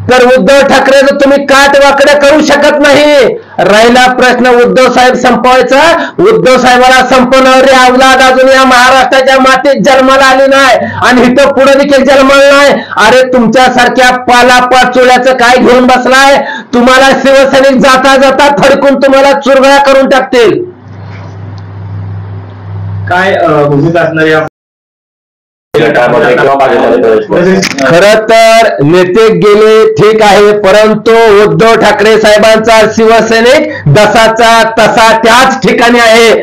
तर उद्धव ठाकरेचं तुम्ही काट वाकड्या करू शकत नाही। राहिला प्रश्न उद्धव साहेब संपवायचा, उद्धव साहेबाला संपवणारी अवलाद अजून या महाराष्ट्राच्या मातीत जन्माला आली नाही आणि इथं पुढे देखील जन्माला नाही। अरे तुमच्यासारख्या पाला पाचोळ्याचं काय घेऊन बसलाय? तुम्हाला शिवसैनिक जाता जाता थडकून तुम्हाला चुरगळा करून टाकतील। काय भूमिका असणार या खर तर नेते गेले ठीक आहे, परंतु उद्धव ठाकरे साहेबांचा शिवसैनिक जसाचा तसा त्याच ठिकाणी आहे।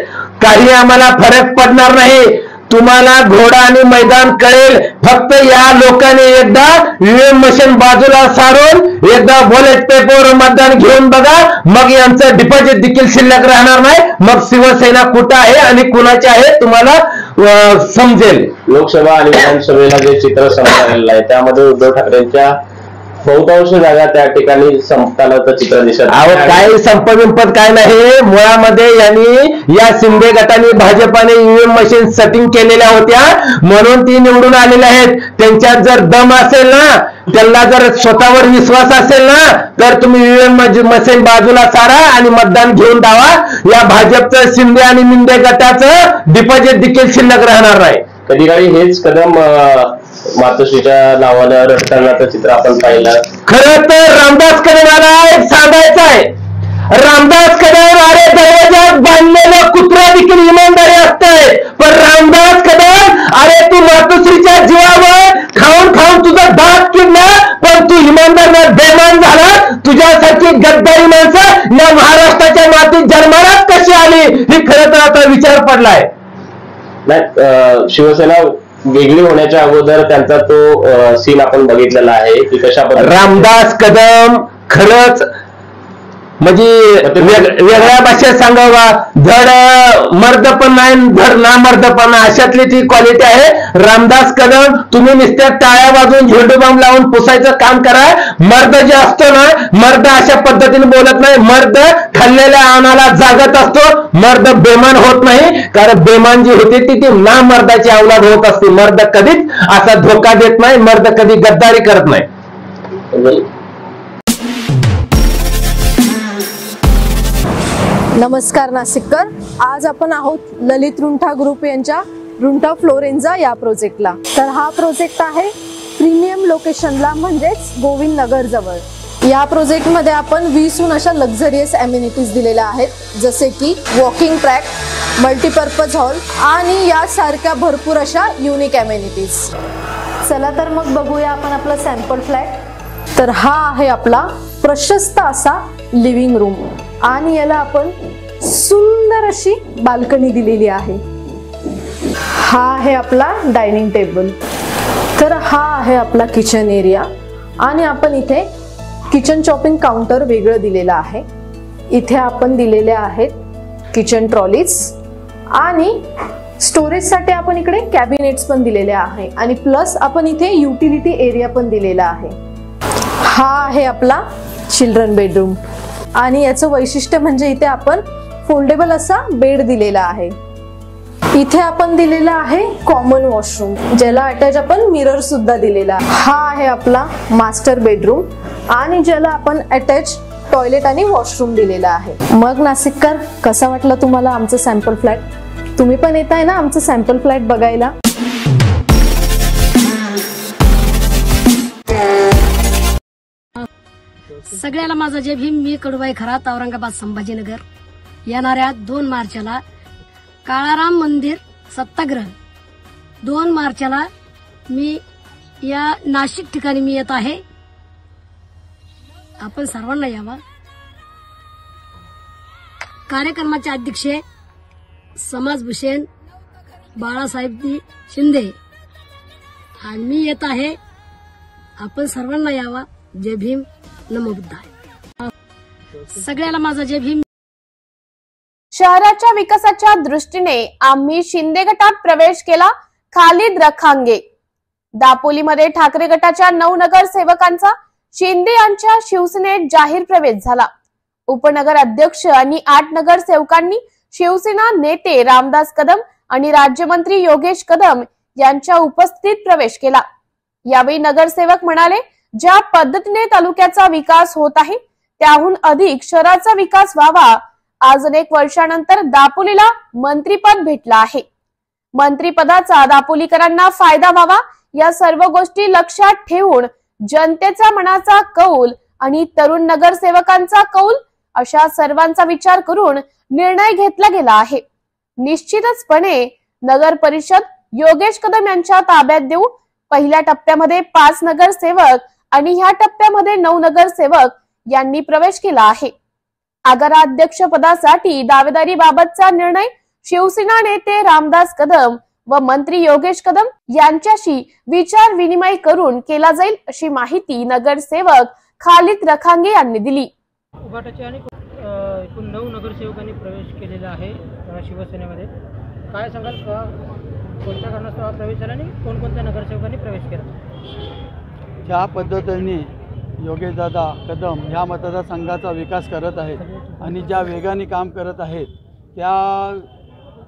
काही आम्हाला फरक पडणार नाही। तुम्हाला घोडा आणि मैदान कळेल फक्त या लोकांनी एकदा ईव्हीएम मशीन बाजूला सारून एकदा बॅलेट पेपरवर मतदान घेऊन बघा, मग यांचं डिपॉझिट देखील शिल्लक राहणार नाही। मग शिवसेना कुठं आहे आणि कुणाची आहे तुम्हाला समजेल। लोकसभा आणि विधानसभेला जे चित्र समोर आलेलं आहे त्यामध्ये उद्धव ठाकरेंच्या बहुतांश जागा त्या ठिकाणी संपतानाचं चित्र दिसत आहे। काही संपविंपत काय नाही, मुळामध्ये यांनी या शिंदे गटाने भाजपाने ईव्हीएम मशीन सेटिंग केलेल्या होत्या म्हणून ती निवडून आलेल्या आहेत। त्यांच्यात जर दम असेल ना, त्यांना जर स्वतःवर विश्वास असेल ना, तर तुम्ही ईव्हीएम मशीन बाजूला सारा आणि मतदान घेऊन द्यावा। या भाजपचं शिंदे आणि मिंदे गटाचं डिपॉझिट देखील शिल्लक राहणार नाही। कधी काळी हेच कदम मातोश्रीच्या नावानं रडतानाचं चित्र आपण पाहिलं। खरं तर रामदास कदमाला एक सांगायचं आहे, रामदास कदम अरे दरवाजात बांधलेलं कुत्रा देखील इमानदारी असते, पण रामदास कदम अरे तू मातोश्रीच्या जीवावर खाऊन खाऊन तुझा दात किडला, पण तू इमानदार बेमान झाला। तुझ्यासारखी गद्दारी माणसं या महाराष्ट्राच्या मातीत जन्मालाच कशी आली ही खरं तर आता विचार पडलाय। नाही, शिवसेना वेगळी होण्याच्या अगोदर त्यांचा तो सीन आपण बघितलेला आहे की कशा रामदास कदम खरंच म्हणजे वेगळ्या भाषेत सांगावं, धड मर्द पण नाही धड ना मर्द पण, अशातली ती क्वालिटी आहे. रामदास कदम, तुम्ही नुसत्या टाळ्या वाजवून झेंडू बाम लावून पुसायचं काम करा. मर्द जे असतो ना, मर्द अशा पद्धतीने बोलत नाही. मर्द खाल्लेल्या अन्नाला जागत असतो. मर्द बेमान होत नाही, कारण बेमान जी होती ती ना मर्दाची अवलाद होत असते. मर्द कधीच असा धोका देत नाही, मर्द कधी गद्दारी करत नाही. नमस्कार नाशिककर, आज आपण आहोत ललित रुंठा ग्रुप यांच्या रुंठा फ्लोरेन्झा या प्रोजेक्टला. तर हा प्रोजेक्ट आहे प्रीमियम लोकेशनला, म्हणजेच गोविंद नगर जवळ. या प्रोजेक्टमध्ये आपण 20हून अशा लक्झरियस ॲम्युनिटीज दिलेल्या आहेत, जसे की वॉकिंग ट्रॅक, मल्टीपर्पज हॉल आणि यासारख्या भरपूर अशा युनिक ॲम्युनिटीज. चला तर मग बघूया आपण आपला सॅम्पल फ्लॅट. तर हा आहे आपला प्रशस्त असा लिव्हिंग रूम आणि याला आपण सुंदर अशी बाल्कनी दिलेली आहे. हा आहे आपला डायनिंग टेबल. तर हा आहे आपला किचन एरिया आणि आपण इथे किचन चॉपिंग काउंटर वेगळं दिलेलं आहे. इथे आपण दिलेले आहेत किचन ट्रॉलीज आणि स्टोरेजसाठी आपण इकडे कॅबिनेट्स पण दिलेले आहे आणि प्लस आपण इथे युटिलिटी एरिया पण दिलेला आहे. हा आहे आपला चिल्ड्रन बेडरूम आणि याचं वैशिष्ट्य म्हणजे इथे आपण फोल्डेबल असा बेड दिलेला आहे. इथे आपण दिलेला आहे कॉमन वॉशरूम, ज्याला अटॅच आपण मिरर सुद्धा दिलेला आहे. हा आहे आपला मास्टर बेडरूम आणि ज्याला आपण अटॅच टॉयलेट आणि वॉशरूम दिलेला आहे. मग नाशिककर, कसा वाटला तुम्हाला आमचं सॅम्पल फ्लॅट? तुम्ही पण येताय ना आमचं सॅम्पल फ्लॅट बघायला? सगळ्याला माझा जय भीम. मी कडुबाई खरात, औरंगाबाद संभाजीनगर. येणाऱ्या 2 मार्चला काळाराम मंदिर सत्याग्रह, 2 मार्चला मी या नाशिक ठिकाणी मी येत आहे. आपण सर्वांना यावा. कार्यक्रमाचे अध्यक्ष समाजभूषण बाळासाहेब शिंदे आणि मी येत आहे. आपण सर्वांना यावा. जय भीम, नमो बुद्धाय. सगळ्याला माझा जय भीम. शहराच्या विकासाच्या दृष्टीने आम्ही शिंदे गटात प्रवेश केला. खालिद रखांगे. दापोलीमध्ये ठाकरे गटाच्या 9 नगरसेवकांचा शिंदे यांच्या शिवसेनेत जाहीर प्रवेश झाला. उपनगर अध्यक्ष आणि 8 नगरसेवकांनी शिवसेना नेते रामदास कदम आणि राज्यमंत्री योगेश कदम यांच्या उपस्थितीत प्रवेश केला. यावेळी नगरसेवक म्हणाले, ज्या पद्धतीने तालुक्याचा विकास होत आहे त्याहून अधिक शहराचा विकास व्हावा. आज अनेक वर्षानंतर दापोलीला मंत्रीपद भेटलं आहे. मंत्रीपदाचा दापोलीकरांना फायदा व्हावा या सर्व गोष्टी लक्षात ठेवून जनतेचा मनाचा कौल आणि तरुण नगरसेवकांचा कौल अशा सर्वांचा विचार करून निर्णय घेतला गेला आहे. निश्चितचपणे नगर परिषद योगेश कदम यांच्या ताब्यात देऊ. पहिल्या टप्प्यामध्ये 5 नगरसेवक आणि ह्या टप्प्यामध्ये 9 नगरसेवक यांनी प्रवेश केला आहे. आगारा अध्यक्ष पदासाठी दावेदारी बाबतचा निर्णय शिवसेना नेते रामदास कदम व मंत्री योगेश कदम यांच्याशी विचार विनिमय करून केला जाईल, अशी माहिती नगरसेवक खालिद रखांगे यांनी दिली. उभाटाचे आणि एकूण 9 नगरसेवकांनी प्रवेश केलेला आहे शिवसेनेमध्ये. काय सांगाल, कोणत्या कारणास्तव प्रवेश झाला आणि कोणकोणत्या नगरसेवकांनी प्रवेश केला? ज्या पद्धतीने योगेशदादा कदम ह्या मतदारसंघाचा विकास करत आहेत आणि ज्या वेगाने काम करत आहेत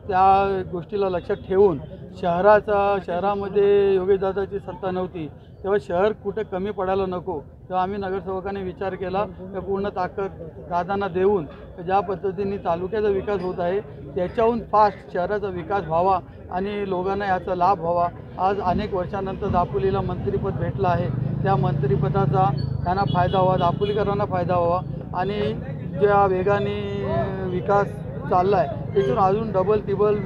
त्या गोष्टीला लक्षात ठेवून शहरामध्ये योगेशदादाची सत्ता नव्हती, तेव्हा शहर कुठे कमी पडायला नको, तेव्हा आम्ही नगरसेवकांनी विचार केला की पूर्ण ताकद दादांना देऊन ज्या पद्धतीने तालुक्याचा विकास होत आहे त्याच्याहून फास्ट शहराचा विकास व्हावा आणि लोकांना याचा लाभ व्हावा. आज अनेक वर्षानंतर दापोलीला मंत्रिपद भेटलं आहे. त्या मंत्रिपदाचा त्यांना फायदा व्हावा, दापोलीकरांना फायदा व्हावा आणि ज्या वेगाने विकास चालला आहे त्यातून अजून डबल टिबल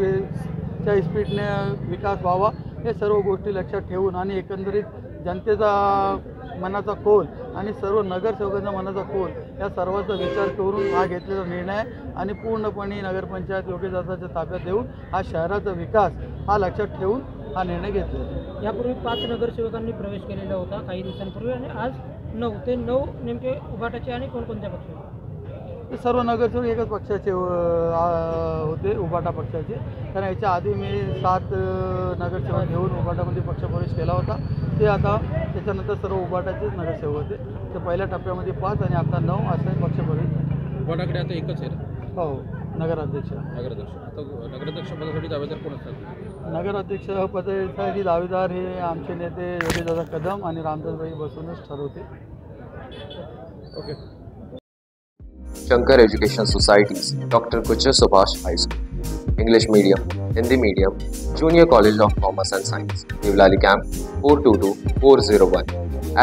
च्या स्पीडने विकास व्हावा. हे सर्व गोष्टी लक्षात ठेवून आणि एकंदरीत जनतेचा मनाचा कौल आणि सर्व नगरसेवकांचा मनाचा कौल या सर्वांचा विचार करून हा घेतलेला निर्णय आहे आणि पूर्णपणे नगरपंचायत योगेशदादाच्या ताब्यात देऊन हा शहराचा विकास हा लक्षात ठेवून हा निर्णय घेतला. यापूर्वी 5 नगरसेवकांनी प्रवेश केलेला होता काही दिवसांपूर्वी आणि आज 9 ते 9 नेमके उभाटाचे आणि कोणकोणत्या पक्ष? ते सर्व नगरसेवक एकच पक्षाचे होते, उभाटा पक्षाचे. कारण याच्या आधी मी 7 नगरसेवक घेऊन उभाटामध्ये पक्षप्रवेश केला होता. ते आता त्याच्यानंतर सर्व उभाटाचेच नगरसेवक होते. तर पहिल्या टप्प्यामध्ये 5 आणि आता 9 असे पक्षप्रवेश. उभाटाकडे आता एकच आहे. हो, नगराध्यक्ष. आता नगराध्यक्ष पदासाठी दावेदार कोण असतात? नगराध्यक्ष पदासाठी दावेदार हे आमचे नेते योगेशदादा कदम आणि रामदासभाई बसूनच ठरवते. Okay. Shankar Education Societies, Dr. Kuchar Subhash High School, English Medium, Hindi Medium, Junior College of Commerce and Science, Nivlali Camp, 422401.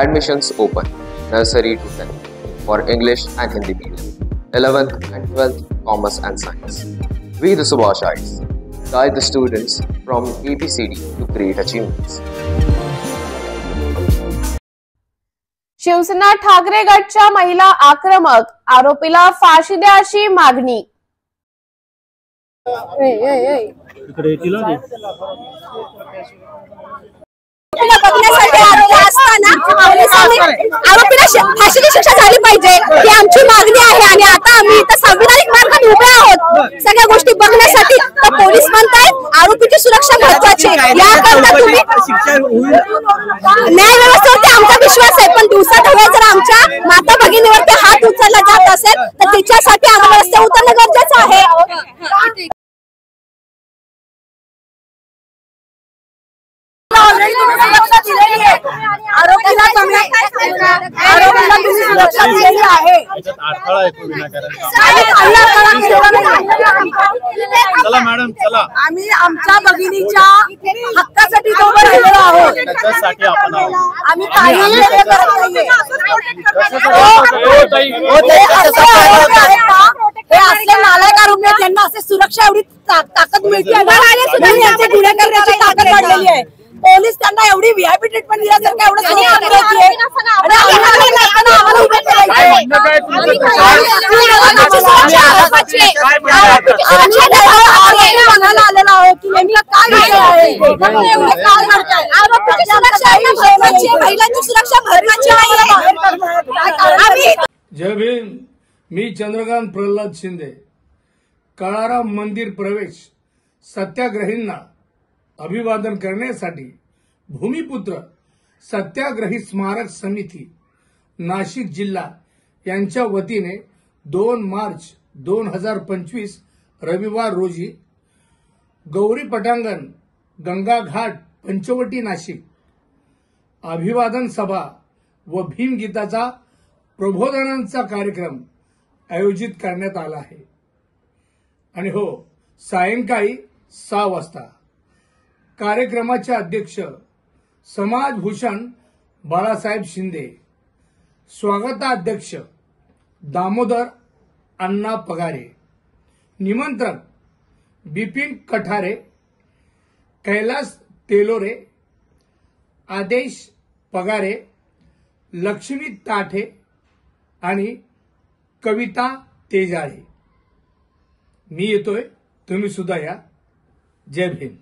Admissions open, nursery to 10th, for English and Hindi Medium, 11th and 12th Commerce and Science. We the Subhashites guide the students from ABCD to great achievements. Shiv Sena Thackeray गटच्या महिला आक्रमक, आरोपीला फाशी द्या अशी मागणी. इकडे येतील बघण्यासाठी आलेला असताना आरोपीला फाशीची शिक्षा झाली पाहिजे ही आमची मागणी आहे. आणि आता आम्ही इथं संविधानिक मार्गाने उभे आहोत सगळ्या गोष्टी बघण्यासाठी. तर पोलीस म्हणतायत आरोपीची सुरक्षा महत्वाची आहे. याकरता तुम्ही न्याय व्यवस्थेवरती आमचा विश्वास आहे, पण दिवसाढवळ्या जर आमच्या माता भगिनीवरती हात उचलला जात असेल तर तिच्यासाठी आम्हाला रस्त्यावर उतरणं गरजेचं आहे. आरोपीला तुम्ही सुरक्षा दिलेली आहे. चला मॅडम चला. आम्ही आमच्या भगिनीच्या हक्कासाठी उभं राहिलेलो आहोत. त्याच्यासाठी आपण आम्ही काही हे असले नालायक आरोपी आहेत, त्यांना असे सुरक्षा एवढी ताकद मिळते. यांचे गुन्हे करण्याची ताकद वाढलेली आहे. पोलीस त्यांना एवढी व्हीआयपी ट्रीटमेंट दिल्यासारखं एवढं म्हणायला आलेला आहे की नेमका काय विषय आहे. महिलांची सुरक्षा महत्वाची आहे. जय भीम. मी चंद्रकांत प्रल्हाद शिंदे. काळाराम मंदिर प्रवेश सत्याग्रहींना अभिवादन करण्यासाठी भूमिपुत्र सत्याग्रही स्मारक समिती नाशिक जिल्हा यांच्या वतीने 2 मार्च 2025 रविवार रोजी गौरी पटांगण गंगा घाट पंचवटी नाशिक अभिवादन सभा व भीमगीताचा प्रबोधनांचा कार्यक्रम आयोजित करण्यात आला आहे. आणि हो, सायंकाळी 6 वाजता कार्यक्रमाचे अध्यक्ष समाजभूषण बाळासाहेब शिंदे, स्वागताध्यक्ष दामोदर अण्णा पगारे, निमंत्रक बिपिन कठारे, कैलास तेलोरे, आदेश पगारे, लक्ष्मी ताठे आणि कविता तेजाळे. मी येतोय, तुम्ही सुद्धा या. जय भीम.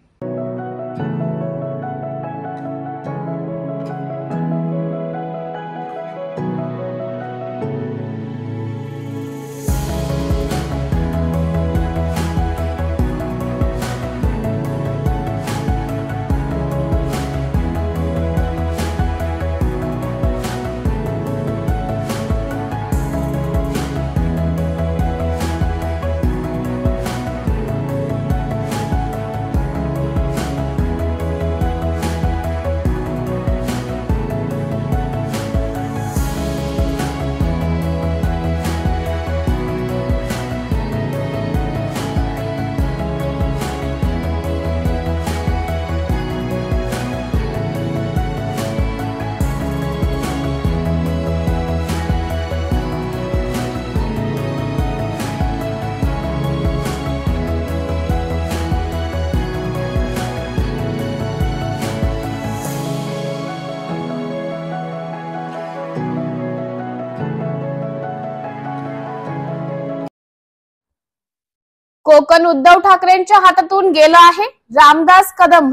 कोकण उद्धव ठाकरेंच्या हातातून गेलं आहे, रामदास कदम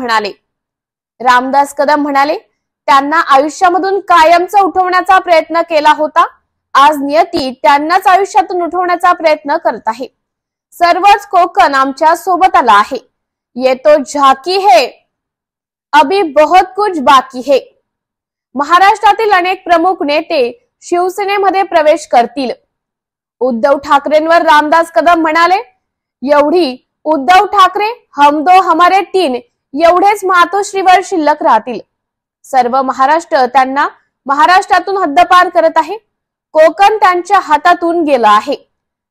म्हणाले त्यांना आयुष्यामधून कायमचं उठवण्याचा प्रयत्न केला होता. आज नियती त्यांनाच आयुष्यातून उठवण्याचा प्रयत्न करत आहे। सर्वच कोकण आमच्या सोबत आला आहे। ये तो झाकी है, अभी बहुत कुछ बाकी है। महाराष्ट्रातील अनेक प्रमुख नेते शिवसेनेमध्ये प्रवेश करतील। उद्धव ठाकरेंवर रामदास कदम म्हणाले, एवढी उद्धव ठाकरे हम दो हमारे तीन एवढेच मातोश्रीवर शिल्लक राहतील। सर्व महाराष्ट्र त्यांना महाराष्ट्रातून हद्दपार करत आहे। कोकण त्यांच्या हातातून गेला आहे।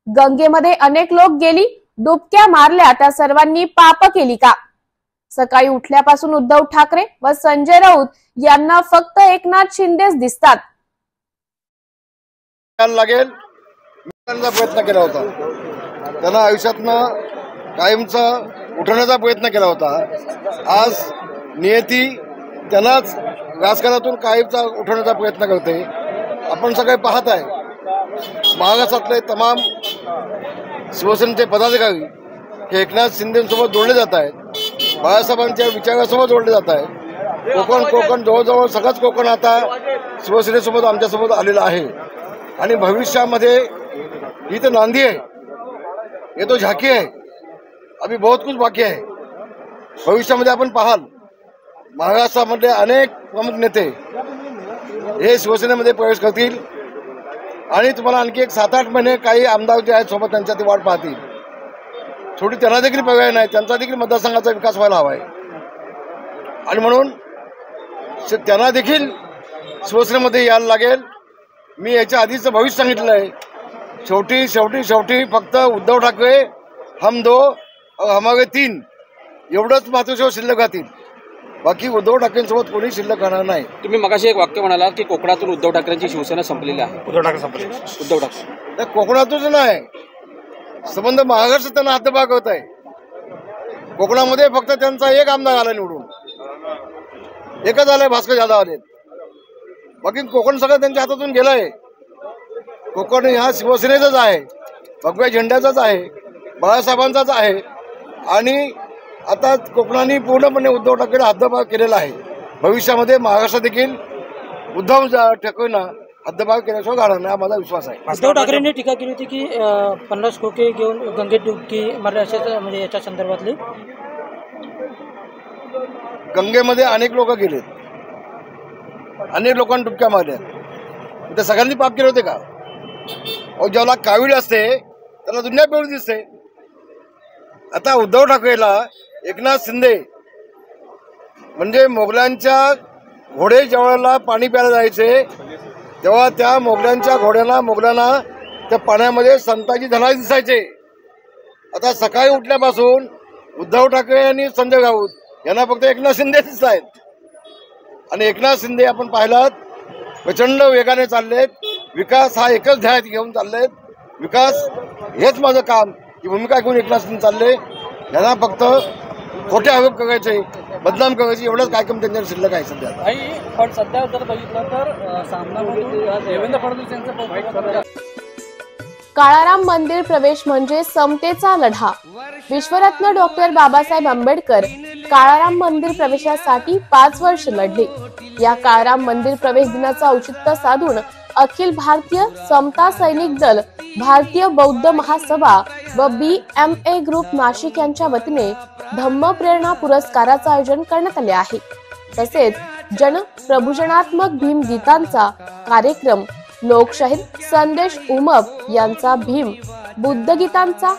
गंगेमध्ये अनेक लोक गेली, डुबक्या मारल्या, त्या सर्वांनी पाप केली का? सकाळी उठल्यापासून उद्धव ठाकरे व संजय राऊत यांना फक्त एकनाथ शिंदेच दिसतात। लागेल प्रयत्न केला होता, त्यांना आयुष्यातनं कायमचा उठवण्याचा प्रयत्न केला होता। आज नियती त्यांनाच राजकारणातून कायमचा उठवण्याचा प्रयत्न करते। आपण सगळे पाहत आहे, महाराष्ट्रातले तमाम शिवसेनेचे पदाधिकारी हे एकनाथ शिंदेसोबत जोडले जात आहेत, बाळासाहेबांच्या विचारासोबत जोडले जात आहेत। कोकण जवळजवळ सगळंच कोकण आता शिवसेनेसोबत आमच्यासोबत आलेलं आहे आणि भविष्यामध्ये ही तर नांदी आहे, ये तो झाकी आहे, अभी बहुत कुछ बाकी आहे। भविष्यामध्ये आपण पाहाल महाराष्ट्रामध्ये अनेक प्रमुख नेते हे शिवसेनेमध्ये प्रवेश करतील आणि तुम्हाला आणखी एक 7-8 महिने काही आमदार जे आहेत सोबत त्यांच्या ती वाट पाहतील। छोटी त्यांना देखील पर्याय नाही, त्यांचा देखील मतदारसंघाचा विकास व्हायला हवा आहे आणि म्हणून त्यांना देखील शिवसेनेमध्ये यायला लागेल। मी याच्या आधीचं भविष्य सांगितलं आहे, शेवटी फक्त उद्धव ठाकरे हम दो और हमारे तीन एवढंच मातोश्रीवर शिल्लक राहतील, बाकी उद्धव ठाकरेंसोबत कोणी शिल्लक राहणार नाही। तुम्ही मगाशी एक वाक्य म्हणाला की कोकणातून उद्धव ठाकरेंची शिवसेना संपलेली आहे। उद्धव ठाकरे कोकणातूनच नाही, संबंध महाराष्ट्र त्यांना हातभार करत आहे। कोकणामध्ये फक्त त्यांचा एक आमदार आला निवडून, एकच आलाय, भास्कर जाधव आले, बाकी कोकण सगळं त्यांच्या हातातून गेलंय। कोकण हा शिवसेनेचाच आहे, भगव्या झेंड्याचाच आहे, बाळासाहेबांचाच आहे आणि आता कोकणाने पूर्णपणे उद्धव ठाकरे हद्दपार केलेला आहे। भविष्यामध्ये महाराष्ट्र देखील उद्धव ठाकरेंना हद्दपार केल्याशिवाय घडणार नाही, हा माझा विश्वास आहे। उद्धव ठाकरेंनी टीका केली होती की 50 खोके घेऊन गंगेत डुबकी मारली, अशाच म्हणजे याच्या संदर्भातली। गंगेमध्ये अनेक लोक गेलेत, अनेक लोकांनी डुबक्या मारल्या, ते सगळ्यांनी पाप केले होते का? ज्याला कावीळ असते त्याला दुनिया पिवळी दिसते। आता उद्धव ठाकरेला एकनाथ शिंदे म्हणजे मोगलांच्या घोडे ज्यावेळेला पाणी प्यायला जायचे तेव्हा त्या मोगलांना त्या पाण्यामध्ये संताजी धनाजी दिसायचे। आता सकाळी उठल्यापासून उद्धव ठाकरे आणि संजय राऊत यांना फक्त एकनाथ शिंदे दिसत आहेत आणि एकनाथ शिंदे आपण पाहिलात प्रचंड वेगाने चाललेत। विकास हा एकच ध्येय घेऊन चाललेत, विकास हेच माझं काम ही भूमिका घेऊन एकनाथ शिंदे चालले। यांना फक्त खोटे आरोप करायचे, बदनाम करायचे, एवढंच कार्यक्रम त्यांच्यावर शिल्लक आहे सध्या। पण सध्या जर बघितलं तर सामनामधून देवेंद्र फडणवीस यांचं काळाराम मंदिर प्रवेश म्हणजे समतेचा लढा। विश्वरत्न डॉक्टर बाबासाहेब आंबेडकर काळाराम मंदिर प्रवेशासाठी 5 वर्ष लढले। या काळाराम मंदिर प्रवेश दिनाचा औचित्य साधून अखिल भारतीय समता सैनिक दल, भारतीय बौद्ध महासभा व BMA ग्रुप नाशिक यांच्या वतीने धम्म प्रेरणा पुरस्काराचं आयोजन करण्यात आले आहे। तसेच जन प्रबोधनात्मक भीम गीतांचा कार्यक्रम, लोकशाहीर संदेश उमप यांचा भीम बुद्ध गीतांचा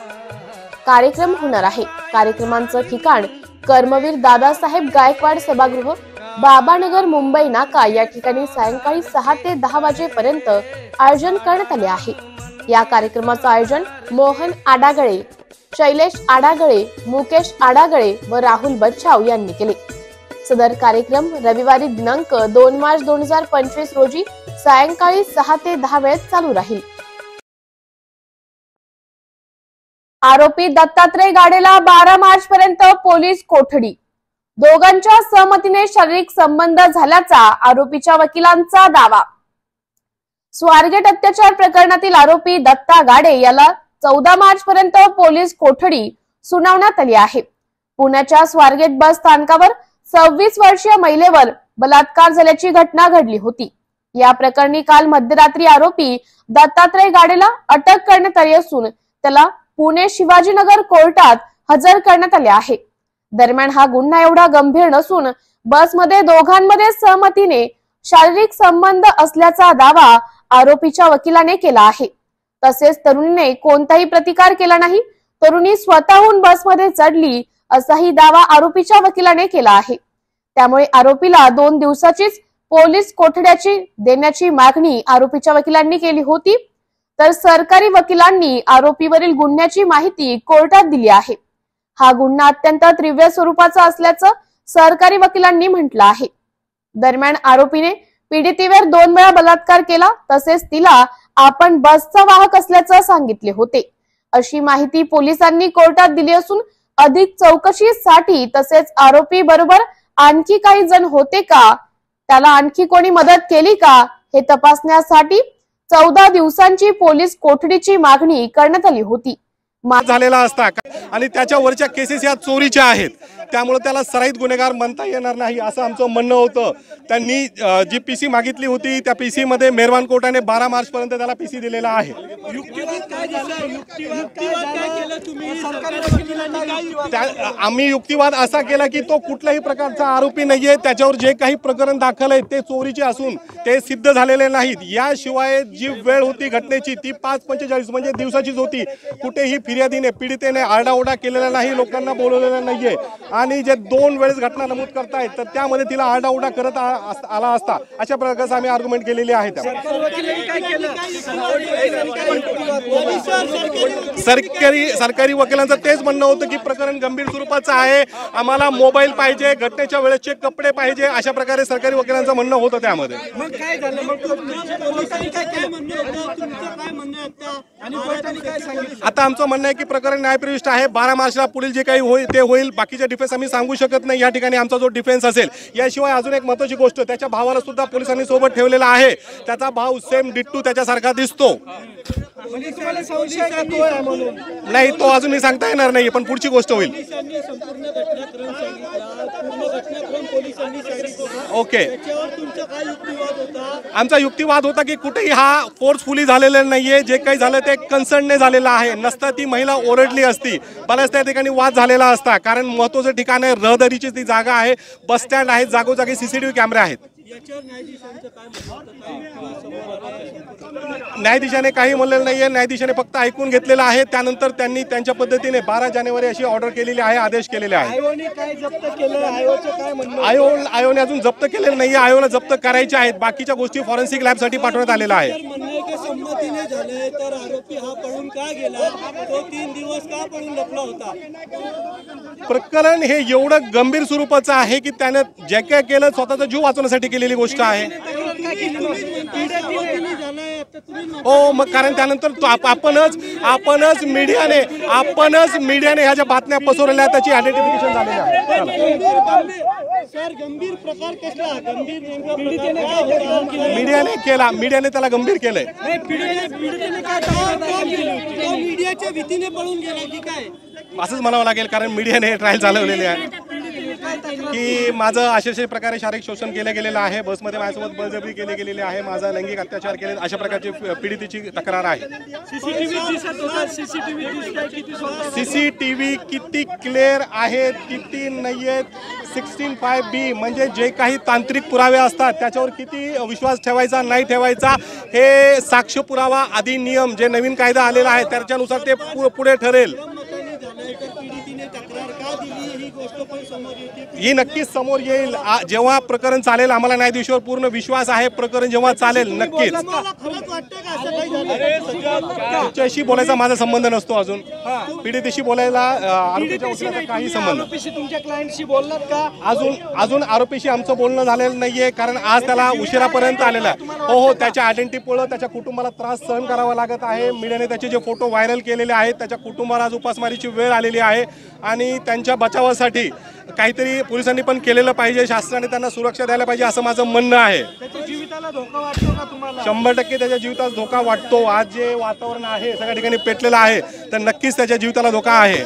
कार्यक्रम होणार आहे। कार्यक्रमांचं ठिकाण कर्मवीर दादासाहेब गायकवाड सभागृह, बाबानगर, मुंबई नाका या ठिकाणी सायंकाळी 6 ते 10 वाजेपर्यंत आयोजन करण्यात आले आहे। या कार्यक्रमाचं आयोजन मोहन आडागळे, शैलेश आडागळे, मुकेश आडागळे व राहुल बच्छाव यांनी केले। सदर कार्यक्रम रविवारी दिनांक 2 मार्च 2025 रोजी सायंकाळी 6 ते 10 वेळेत चालू राहील। आरोपी दत्तात्रय गाडेला 12 मार्च पर्यंत पोलीस कोठडी। दोघांच्या सहमतीने शारीरिक संबंध झाल्याचा आरोपीच्या वकिलांचा दावा। स्वारगेट अत्याचार प्रकरणातील आरोपी दत्ता गाडे याला 14 मार्च पर्यंत पोलीस कोठडी सुनावण्यात आली आहे। पुण्याच्या स्वारगेट बस स्थानकावर 26 वर्षीय महिलेवर बलात्कार झाल्याची घटना घडली होती। या प्रकरणी काल मध्यरात्री आरोपी दत्तात्रय गाडेला अटक करण्यात आली असून त्याला पुणे शिवाजीनगर कोर्टात हजर करण्यात आले आहे। दरम्यान हा गुन्हा एवढा गंभीर नसून बसमध्ये दोघांमध्ये सहमतीने शारीरिक संबंध असल्याचा दावा आरोपीच्या वकिलाने केला आहे। तसेच तरुणीने कोणताही प्रतिकार केला नाही, तरुणी स्वतःहून बसमध्ये चढली असाही दावा आरोपीच्या वकिलाने केला आहे। त्यामुळे आरोपीला 2 दिवसाचीच पोलीस कोठड्याची देण्याची मागणी आरोपीच्या वकिलांनी केली होती, तर सरकारी वकिलांनी आरोपीवरील गुन्ह्याची माहिती कोर्टात दिली आहे। हा गुन्हा अत्यंत तीव्र स्वरूपाचा असल्याचं सरकारी वकिलांनी म्हटलं आहे। दरम्यान आरोपीने पीडितेवर 2 वेळा बलात्कार केला, तसेच तिला आपण बसचा वाहक असल्याचं सांगितले होते अशी माहिती पोलिसांनी कोर्टात दिली असून अधिक चौकशीसाठी तसेच आरोपी बरोबर आणखी काही जण होते का, त्याला आणखी कोणी मदत केली का हे तपासण्यासाठी 14 दिवसांची पोलीस कोठडीची मागणी करण्यात आली होती। झालेला असता आणि त्याच्यावरच्या केसेस या चोरीच्या आहेत, त्यामुळे त्याला सराईत गुन्हेगार म्हणता येणार नाही असं आमचं म्हणणं होतं। त्यांनी जी पीसी मागितली होती त्या पीसी मध्ये मेहरबान कोर्टाने 12 मार्च पर्यंत त्याला पीसी दिलेला आहे। आम्ही युक्तिवाद असा केला की तो कुठल्याही प्रकारचा आरोपी नाहीये, त्याच्यावर जे काही प्रकरण दाखल आहे ते चोरीचे असून ते सिद्ध झालेले नाहीत। याशिवाय जी वेळ होती घटनेची ती 5:45 म्हणजे दिवसाचीच होती। कुठेही फिर्यादीने पीडितेने आरडाओरडा केलेला नाही, लोकांना बोलवलेलं नाहीये आणि जे 2 वेळेस घटना नमूद करतायत तर त्यामध्ये तिला आरडाओरडा करत आला असता अशा प्रकारचे आम्ही आर्ग्युमेंट केलेले आहेत। सरकारी वकिलांचं तेच म्हणणं होतं की प्रकरण गंभीर स्वरूपाचं आहे, आम्हाला मोबाईल पाहिजे, घटनेच्या वेळेचे कपडे पाहिजे, अशा प्रकारे सरकारी वकिलांचं म्हणणं होतं त्यामध्ये। आता आमचं म्हणणं आहे की प्रकरण न्यायप्रविष्ट आहे, 12 मार्चला पुढील जे काही होईल ते होईल, बाकीचे डिफेन्स आम्ही सांगू शकत नाही या ठिकाणी आमचा जो डिफेन्स असेल। याशिवाय अजून एक महत्त्वाची गोष्ट, त्याच्या भावाला सुद्धा पोलिसांनी सोबत ठेवलेला आहे, त्याचा भाव सेम डिट्टू त्याच्यासारखा दिसतो। नाही तो अजून मी सांगता येणार नाही, पण पुढची गोष्ट होईल। ओके, आमचा युक्तिवाद होता की कुठेही हा फोर्सफुली झालेला नाहीये, जे काही झालं ते कन्सर्नने झालेलं आहे। नसता ती महिला ओरडली असती, बऱ्याच त्या ठिकाणी वाद झालेला असता, कारण महत्त्वाचं ठिकाण आहे, रहदारीची ती जागा आहे, बस स्टँड आहे, जागोजागी CCTV कॅमेरे आहेत। न्यायाधीशाने काही म्हणलेलं नाहीये, न्यायाधीशाने फक्त ऐकून घेतलेलं आहे। त्यानंतर त्यांनी त्यांच्या पद्धतीने 12 जानेवारी अशी ऑर्डर केलेली आहे, आदेश केलेले आहे। आयोने अजून जप्त केलेलं नाहीये, आयोला जप्त करायचे आहेत, बाकीच्या गोष्टी फॉरेन्सिक लॅबसाठी पाठवण्यात आलेल्या आहे। प्रकरण हे एवढं गंभीर स्वरूपाचं आहे की त्याने जे काय केलं स्वतःचा जीव वाचवण्यासाठी केलेली गोष्ट आहे। हो, मग कारण त्यानंतर आपणच मीडियाने ह्या ज्या बातम्या पसरवल्या त्याची आयडेंटिफिकेशन झालेली आहे। मीडियाने त्याला गंभीर केलंय। मीडियाच्या भीतीने पळून गेला की काय असंच म्हणावं लागेल, कारण मीडियाने ट्रायल चालवलेले आहे की माझं अशा प्रकारे शारीरिक शोषण केलं गेलेलं आहे, बसमध्ये माझ्यासोबत बळजबरी केली गेलेली आहे, माझा लैंगिक अत्याचार केले, अशा प्रकारची पीडितेची तक्रार आहे। CCTV किती क्लिअर आहेत किती नाहीयेत, 16(5)B म्हणजे जे काही तांत्रिक पुरावे असतात त्याच्यावर किती विश्वास ठेवायचा नाही ठेवायचा हे साक्ष पुरावा अधिनियम जे नवीन कायदा आलेला आहे त्याच्यानुसार ते पुढे ठरेल। ही नक्कीच समोर येईल जेव्हा प्रकरण चालेल। आम्हाला न्यायाधीशावर पूर्ण विश्वास आहे, प्रकरण जेव्हा चालेल नक्कीच। तुमच्याशी बोलायचा माझा संबंध नसतो, अजून पीडितेशी बोलायला आरोपीच्या वकिलाचा काही संबंध। तुमच्या क्लायंटशी बोललात का? अजून आरोपीशी आमचं बोलणं झालेलं नाहीये, कारण आज त्याला उशिरापर्यंत आलेला आहे। हो, त्याच्या आयडेंटिटीमुळे त्याच्या कुटुंबाला त्रास सहन करावा लागत आहे। मीडियाने त्याचे जे फोटो व्हायरल केलेले आहेत, त्याच्या कुटुंबाला आज उपासमारीची वेळ आलेली आहे आणि त्यांच्या बचावासाठी काहीतरी पोलिसांनी पण केलेलं पाहिजे, शासनाने त्यांना सुरक्षा द्यायला पाहिजे असं माझं म्हणणं आहे। त्याच्या जीविताला धोका वाटतो का तुम्हाला? 100% त्याच्या जीविताला धोका वाटतो। आज जे वातावरण आहे सगळ्या ठिकाणी पेटलेलं आहे तर नक्कीच त्याच्या जीविताला धोका आहे।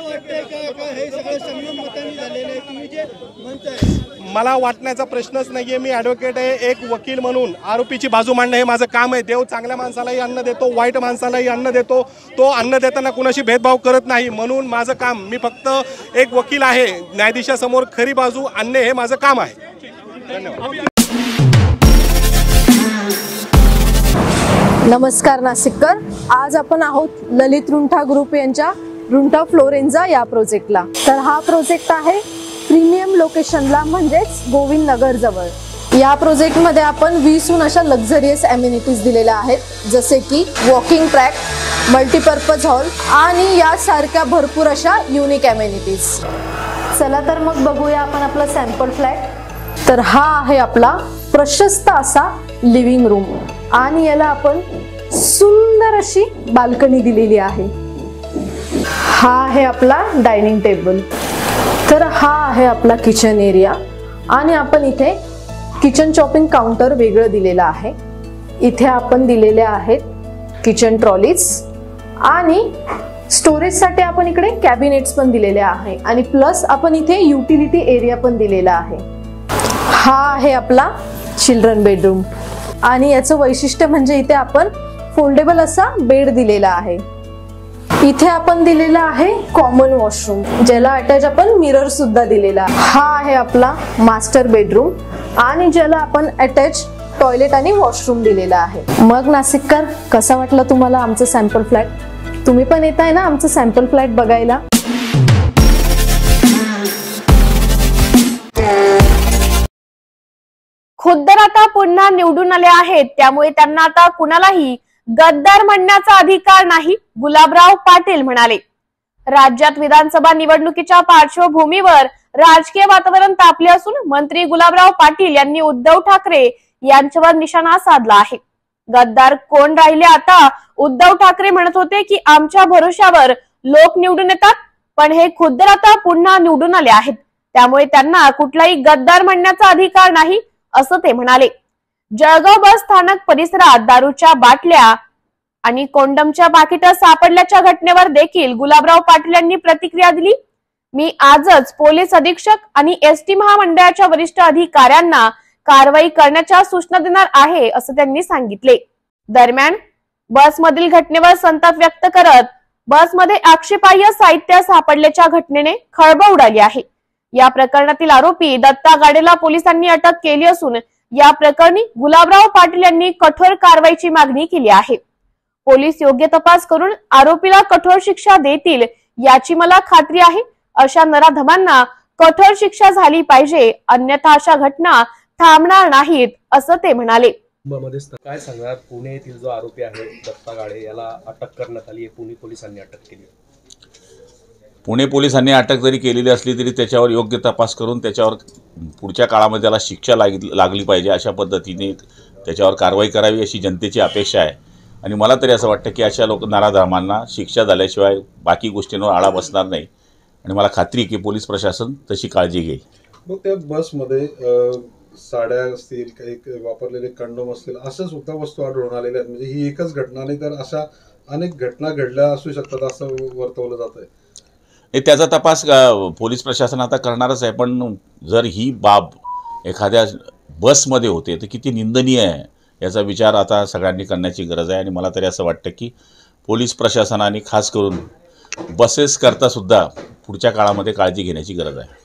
असं वाटतंय का हे सगळं संयम मतांनी झालेलं आहे तुम्ही जे म्हणताय? मला वाटण्याचा प्रश्नच नाहीये. मी ॲडव्होकेट आहे, एक वकील म्हणून आरोपीची बाजू मांडणं हे माझं काम आहे. देव चांगल्या माणसालाही अन्न देतो, वाईट माणसालाही अन्न देतो. तो अन्न देताना कुणाशी भेदभाव करत नाही. म्हणून माझं काम, मी फक्त एक वकील आहे, न्यायाधीशासमोर खरी बाजू आणणे हे माझं काम आहे. धन्यवाद. नमस्कार नाशिककर. आज आपण आहोत ललित रुंठा ग्रुप यांच्या रुंठा फ्लोरेन्झा या प्रोजेक्टला. तर हा प्रोजेक्ट आहे प्रीमियम लोकेशनला, म्हणजेच गोविंद नगर जवळ. या प्रोजेक्टमध्ये आपण 20हून अशा लक्झरियस ॲम्युनिटीज दिलेल्या आहेत, जसे की वॉकिंग ट्रॅक, मल्टीपर्पज हॉल आणि यासारख्या भरपूर अशा युनिक ॲम्युनिटीज. चला तर मग बघूया आपण आपला सॅम्पल फ्लॅट. तर हा आहे आपला प्रशस्त असा लिव्हिंग रूम आणि याला आपण सुंदर अशी बाल्कनी दिलेली आहे. हा आहे आपला डायनिंग टेबल. तर हा आहे आपला किचन एरिया आणि आपण इथे किचन चॉपिंग काउंटर वेगळं दिलेलं आहे. इथे आपण दिलेले आहेत किचन ट्रॉलीज आणि स्टोरेजसाठी आपण इकडे कॅबिनेट्स पण दिलेले आहे आणि प्लस आपण इथे युटिलिटी एरिया पण दिलेला आहे. हा आहे आपला चिल्ड्रन बेडरूम आणि याचं वैशिष्ट्य म्हणजे इथे आपण फोल्डेबल असा बेड दिलेला आहे. इथे आपण दिलेला आहे कॉमन वॉशरूम, ज्याला अटॅच आपण मिरर सुद्धा दिलेला. हा आहे आपला मास्टर बेडरूम आणि ज्याला आपण अटॅच टॉयलेट आणि वॉशरूम दिलेला आहे. मग नाशिककर, कसा वाटलं तुम्हाला आमचं सॅम्पल फ्लॅट? तुम्ही पण येत आहे ना आमचं सॅम्पल फ्लॅट बघायला? खुद्द आता पुन्हा निवडून आले आहेत, त्यामुळे त्यांना आता कुणालाही गद्दार म्हणण्याचा अधिकार नाही, गुलाबराव पाटील म्हणाले. राज्यात विधानसभा निवडणुकीच्या पार्श्वभूमीवर राजकीय वातावरण तापले असून मंत्री गुलाबराव पाटील यांनी उद्धव ठाकरे यांच्यावर निशाणा साधला आहे. गद्दार कोण राहिले आता? उद्धव ठाकरे म्हणत होते की आमच्या भरोशावर लोक निवडून येतात, पण हे खुद्द आता पुन्हा निवडून आले आहेत, त्यामुळे त्यांना कुठलाही गद्दार म्हणण्याचा अधिकार नाही, असं ते म्हणाले. जळगाव बस स्थानक परिसरात दारूच्या बाटल्या आणि कोंडमच्या पाकिटं सापडल्याच्या घटनेवर देखील गुलाबराव पाटील यांनी प्रतिक्रिया दिली. मी आजच पोलीस अधीक्षक आणि एसटी महामंडळाच्या वरिष्ठ अधिकाऱ्यांना कारवाई करण्याच्या सूचना देणार आहे, असं त्यांनी सांगितले. दरम्यान बसमधील घटनेवर संताप व्यक्त करत बसमध्ये आक्षेपार्ह साहित्य सापडल्याच्या घटनेने खळबळ उडाली आहे. या प्रकरणातील आरोपी दत्ता गाडेला पोलिसांनी अटक केली असून या प्रकरणी गुलाबराव पाटील यांनी कठोर कारवाईची मागणी केली आहे. पोलीस योग्य तपास करून आरोपीला कठोर शिक्षा देतील याची मला खात्री आहे. अशा नराधमांना कठोर शिक्षा झाली पाहिजे, अन्यथा अशा घटना थांबणार नाहीत, असं ते म्हणाले. काय सांगणार, पुणे येथील जो आरोपी आहे दत्ता गाडे याला अटक करण्यात आली आहे, पुणे पोलिसांनी अटक केली. पुणे पोलिसांनी अटक जरी केलेली असली तरी त्याच्यावर योग्य तपास करून त्याच्यावर पुढच्या काळामध्ये त्याला शिक्षा लागली पाहिजे, अशा पद्धतीने त्याच्यावर कारवाई करावी अशी जनतेची अपेक्षा आहे. आणि मला तरी असं वाटतं की अशा नराधमांना शिक्षा झाल्याशिवाय बाकी गोष्टींवर आळा बसणार नाही आणि मला खात्री की पोलीस प्रशासन तशी काळजी घेईल. मग त्या बसमध्ये साड्या असतील, काही वापरलेले कंडोम असतील, अशा सुद्धा वस्तू आढळून आलेल्या आहेत. म्हणजे ही एकच घटना नाही तर अशा अनेक घटना घडल्या असू शकतात असं वर्तवलं जात आहे. त्याचा तपास पोलीस प्रशासन आता करणारच आहे, पण जर ही बाब एखाद्या बसमध्ये होते तर किती निंदनीय आहे याचा विचार आता सगळ्यांनी करण्याची गरज आहे. आणि मला तरी असं वाटतं की पोलीस प्रशासनाने खास करून बसेस करता सुद्धा पुढच्या काळामध्ये काळजी घेण्याची गरज आहे.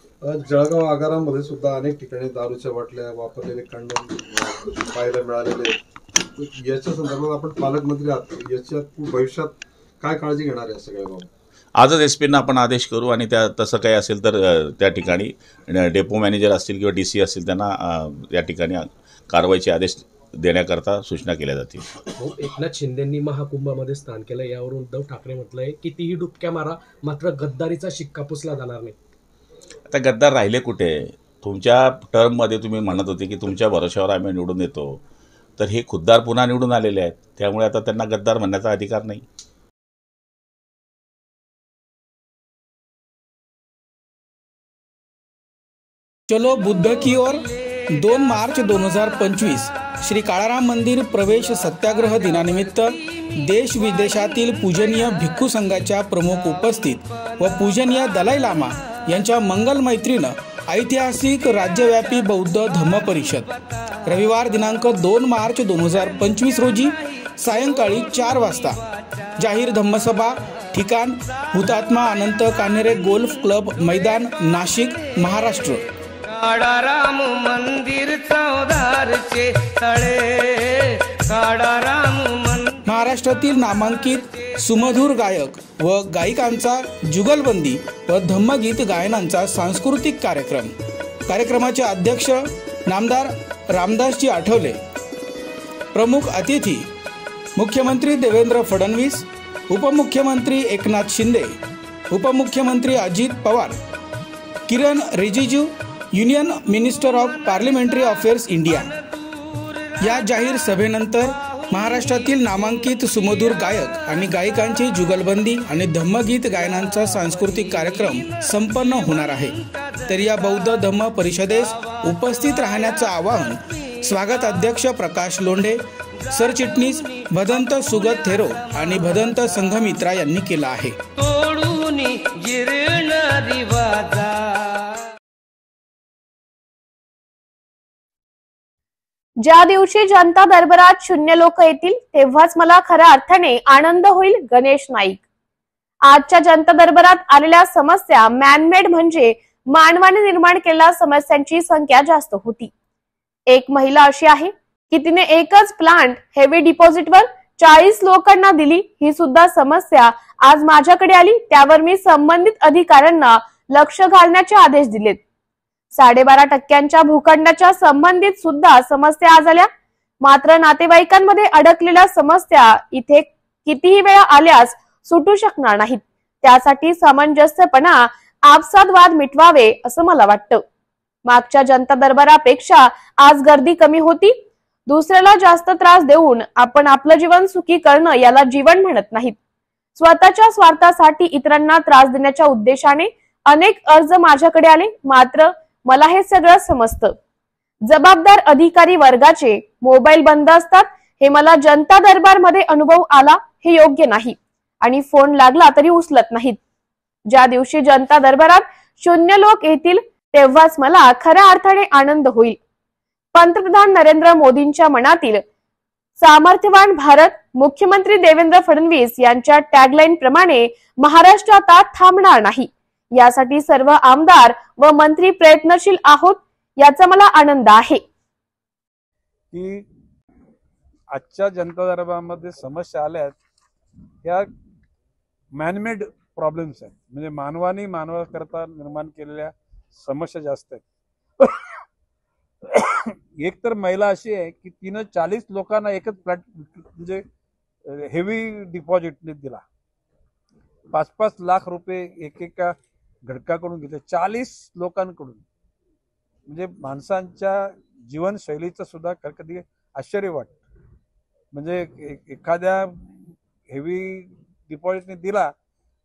जळगाव आगारामध्ये सुद्धा अनेक ठिकाणी दारूच्या बाटल्या, वापरलेले कंडोम पाहायला मिळालेले. याच्या संदर्भात आपण पालकमंत्री आहात, याच्यात भविष्यात काय काळजी घेणार आहे सगळ्या बाबत? आजच एसपींना आपण आदेश करू आणि तसं काही असेल तर त्या ठिकाणी डेपो मॅनेजर असतील किंवा DC असतील त्यांना या ठिकाणी कारवाईचे आदेश देण्याकरता सूचना केल्या जातील. एकनाथ शिंदेंनी महाकुंभामध्ये स्थान केलं, यावरून उद्धव ठाकरे म्हटलंय कितीही डुबक्या मारा मात्र गद्दारीचा शिक्का पुसला जाणार नाही. आता गद्दार राहिले कुठे? तुमच्या टर्ममध्ये तुम्ही म्हणत होते की तुमच्या भरोशावर आम्ही निवडून येतो, तर हे खुद्दार पुन्हा निवडून आलेले आहेत, त्यामुळे आता त्यांना गद्दार म्हणण्याचा अधिकार नाही. चलो बुद्ध की ओर 2 मार्च 2025 श्री काळाराम मंदिर प्रवेश सत्याग्रह दिनानिमित्त देश विदेशातील पूजनीय भिक्खू संघाच्या प्रमुख उपस्थित व पूजनीय दलाई लामा यांच्या मंगल मैत्रीनं ऐतिहासिक राज्यव्यापी बौद्ध धम्म परिषद रविवार दिनांक 2 मार्च 2025 रोजी सायंकाळी 4 वाजता जाहीर धम्मसभा ठिकाण हुतात्मा अनंत कान्हेरे गोल्फ क्लब मैदान नाशिक महाराष्ट्र। काळाराम मंदिर चौदारचे तळे काळाराम महाराष्ट्रातील नामांकित सुमधुर गायक व गायिकांचा जुगलबंदी व धम्मगीत गायनांचा सांस्कृतिक कार्यक्रमाचे अध्यक्ष नामदार रामदासजी आठवले, प्रमुख अतिथी मुख्यमंत्री देवेंद्र फडणवीस, उपमुख्यमंत्री एकनाथ शिंदे, उपमुख्यमंत्री Ajit Pawar, Kiren Rijiju, union minister of parliamentary affairs India. या जाहीर सभेनंतर महाराष्ट्रातील नामांकित सुमधुर गायक आणि गायिकांची जुगलबंदी आणि धम्मगीत गायनांचा सांस्कृतिक कार्यक्रम संपन्न होणार आहे। तर या बौद्ध धम्म परिषदेस उपस्थित राहण्याचं आवाहन स्वागत अध्यक्ष प्रकाश लोंढे, सरचिटणीस भदंत सुगत थेरो आणि भदंत संघमित्रा यांनी केलं आहे। ज्या दिवशी जनता दरबारात 0 लोक येतील तेव्हाच मला खऱ्या अर्थाने आनंद होईल। गणेश नाईक। आजच्या जनता दरबारात आलेल्या समस्या मॅनमेड म्हणजे मानवाने निर्माण केलेल्या समस्यांची संख्या जास्त होती। एक महिला अशी आहे की तिने एकच प्लांट हेवी डिपॉझिटवर 40 लोकांना दिली। ही सुद्धा समस्या आज माझ्याकडे आली, त्यावर मी संबंधित अधिकाऱ्यांना लक्ष घालण्याचे आदेश दिलेत। 12.5% भूखंडाच्या संबंधित सुद्धा समस्या आज आल्या। मात्र नातेवाईकांमध्ये अडकलेल्या समस्या इथे कितीही वेळा आल्यास सुटू शकणार नाहीत। त्यासाठी सामंजस्यपणा आपसात वाद मिटवावे असं मला वाटतं। मागच्या जनता दरबारापेक्षा आज गर्दी कमी होती। दुसऱ्याला जास्त त्रास देऊन आपण आपलं जीवन सुखी करणं याला जीवन म्हणत नाहीत। स्वतःच्या स्वार्थासाठी इतरांना त्रास देण्याच्या उद्देशाने अनेक अर्ज माझ्याकडे आले। मात्र मला हे सगळं समजतं। जबाबदार अधिकारी वर्गाचे मोबाईल बंद असतात हे मला जनता दरबार मध्ये अनुभव आला। हे योग्य नाही आणि फोन लागला तरी उचलत नाहीत। ज्या दिवशी जनता दरबारात 0 लोक येतील तेव्हाच मला खऱ्या अर्थाने आनंद होईल। पंतप्रधान नरेंद्र मोदींच्या मनातील सामर्थ्यवान भारत, मुख्यमंत्री देवेंद्र फडणवीस यांच्या टॅगलाईन प्रमाणे महाराष्ट्र आता थांबणार नाही। यासाठी सर्व आमदार व मंत्री प्रयत्नशील आहोत, याचा मला आनंद आहे। की आजच्या जनता दरबारामध्ये समस्या आल्या ह्या मॅनमेड प्रॉब्लेम्स आहेत, म्हणजे मानवाने मानवाकरता निर्माण केलेल्या समस्या जास्त आहेत। एक तर महिला अशी आहे की तिनं 40 लोकांना एकच फ्लॅट म्हणजे हेवी डिपॉझिटने दिला, 5-5 लाख रुपये एकेका घटकाकडून घेतले 40 लोकांकडून। म्हणजे माणसांच्या जीवनशैलीचं सुद्धा कधी आश्चर्य वाटतं। म्हणजे एखाद्या हेवी डिपॉझिटने दिला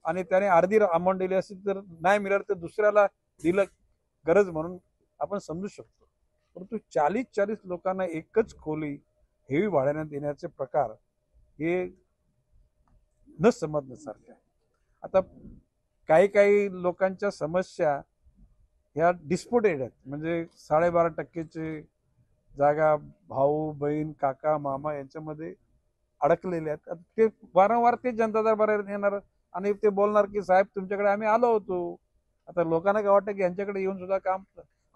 आणि त्याने अर्धी अमाऊंट दिली असेल तर नाही मिळालं तर दुसऱ्याला दिलं गरज म्हणून आपण समजू शकतो। परंतु 40 लोकांना एकच खोली हेवी भाड्याने देण्याचे प्रकार हे न समजण्यासारखे आहे। आता काही लोकांच्या समस्या ह्या डिस्प्युटेड आहेत, म्हणजे 12.5% जागा भाऊ बहीण काका मामा यांच्यामध्ये अडकलेले आहेत। ते वारंवार ते जनता दरबारात येणार आणि ते बोलणार की साहेब तुमच्याकडे आम्ही आलो होतो। आता लोकांना काय वाटतं की यांच्याकडे येऊन सुद्धा काम,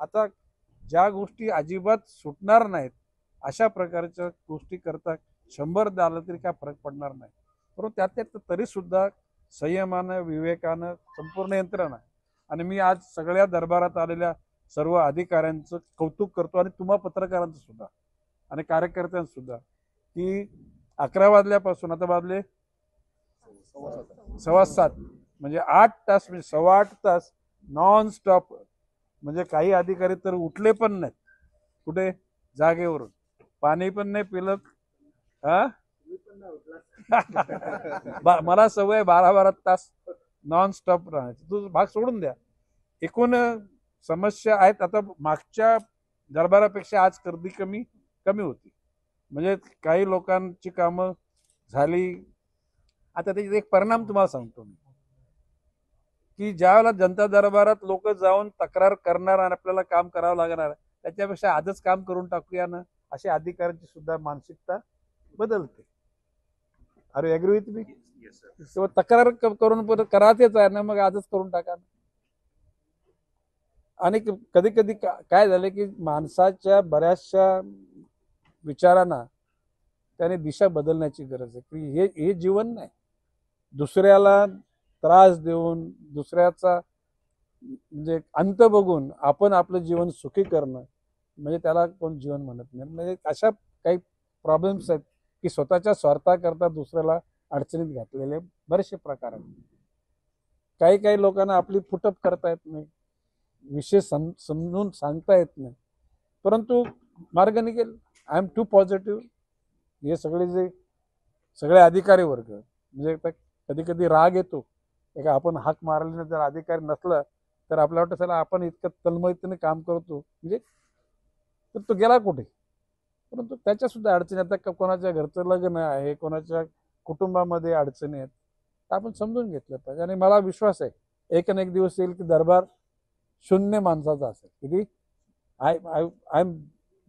आता ज्या गोष्टी अजिबात सुटणार नाहीत अशा प्रकारच्या गोष्टी करता 100 आलं तरी काय फरक पडणार नाही। परंतु त्यात तरी सुद्धा संयमानं विवेकानं संपूर्ण यंत्रणा, आणि मी आज सगळ्या दरबारात आलेल्या सर्व अधिकाऱ्यांचं कौतुक करतो आणि तुम्हा पत्रकारांचं सुद्धा आणि कार्यकर्त्यांचं सुद्धा की 11 वाजल्यापासून आता वाजले 7:15 म्हणजे 8 तास, म्हणजे 7.25 तास नॉन स्टॉप। म्हणजे काही अधिकारी तर उठले पण नाहीत, कुठे जागेवरून पाणी पण नाही पिलं। मला सवय 12 तास नॉन स्टॉप राहण्याची, तो भाग सोडून द्या। एकूण समस्या आहेत। आता मागच्या दरबारापेक्षा आज गर्दी कमी होती, म्हणजे काही लोकांची कामं झाली. आता त्याचे एक परिणाम तुम्हाला सांगतो मी, की ज्यावेळेला जनता दरबारात लोक जाऊन तक्रार करणार आणि आपल्याला काम करावं लागणार, त्याच्यापेक्षा आजच काम करून टाकूया ना, अशी अधिकाऱ्यांची सुद्धा मानसिकता बदलते. अरे ॲग्री विथ मी? तेव्हा तक्रार करून परत करायचेच आहे ना, मग आजच करून टाका. आणि कधी कधी काय झालं की माणसाच्या बऱ्याचशा विचारांना त्याने दिशा बदलण्याची गरज आहे, की हे जीवन नाही. दुसऱ्याला त्रास देऊन, दुसऱ्याचा म्हणजे अंत बघून आपण आपलं जीवन सुखी करणं म्हणजे त्याला कोण जीवन म्हणत नाही. म्हणजे अशा काही प्रॉब्लेम्स आहेत की स्वतःच्या स्वार्थाकरता दुसऱ्याला अडचणीत घातलेले बरेचसे प्रकार आहेत. काही काही लोकांना आपली फुटअप करता येत नाही, विषय समजून सांगता येत नाही, परंतु मार्ग निघेल. I am too positive. हे सगळे अधिकारी वर्ग म्हणजे कधी कधी राग येतो आपण हाक मारल्याने जर अधिकारी नसला तर आपल्या वाटतं चला आपण इतकं तळमळीने काम करतो म्हणजे तर तो गेला कुठे. परंतु त्याच्या सुद्धा अडचणी, आता कोणाच्या घरचं लग्न आहे, कोणाच्या कुटुंबामध्ये अडचणी आहेत, आपण समजून घेतलं पाहिजे. आणि मला विश्वास आहे एक ना एक दिवस येईल की दरबार शून्य माणसाचा असेल. किती आय एम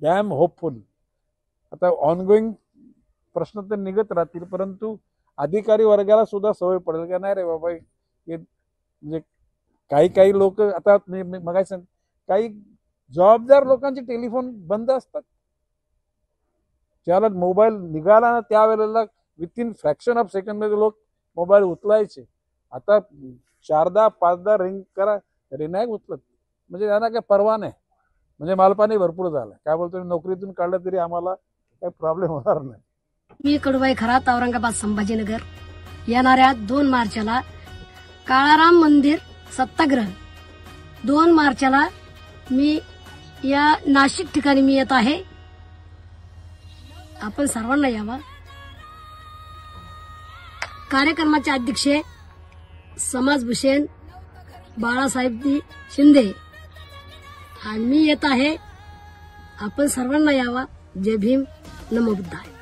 डॅम होपफुल. आता ऑनगोईंग प्रश्न तर निघत राहतील, परंतु अधिकारी वर्गाला सुद्धा सवय पडेल का नाही रे बाबा हे म्हणजे काही लोक आता मगाशी काही जबाबदार लोकांचे टेलिफोन बंद असतात. ज्याला मोबाईल निघाला ना त्यावेळेला विथिन फ्रॅक्शन ऑफ सेकंड मध्ये लोक मोबाईल उचलायचे. आता 4-5 रिंग करा तरी नाही उचलत. म्हणजे त्यांना काही परवा नाही. म्हणजे मालपाणी भरपूर झालं. काय बोलतो, नोकरीतून काढलं तरी आम्हाला काही प्रॉब्लेम होणार नाही. मी कडुबाई खरात, औरंगाबाद संभाजीनगर. येणाऱ्या 2 मार्चला काळाराम मंदिर सत्याग्रह, 2 मार्चला मी या नाशिक ठिकाणी मी येत आहे. आपण सर्वांना यावा. कार्यक्रमाचे अध्यक्ष समाजभूषण बाळासाहेब शिंदे मी येत आहे. आपण सर्वांना यावा. जय भीम, नमो बुद्धाय.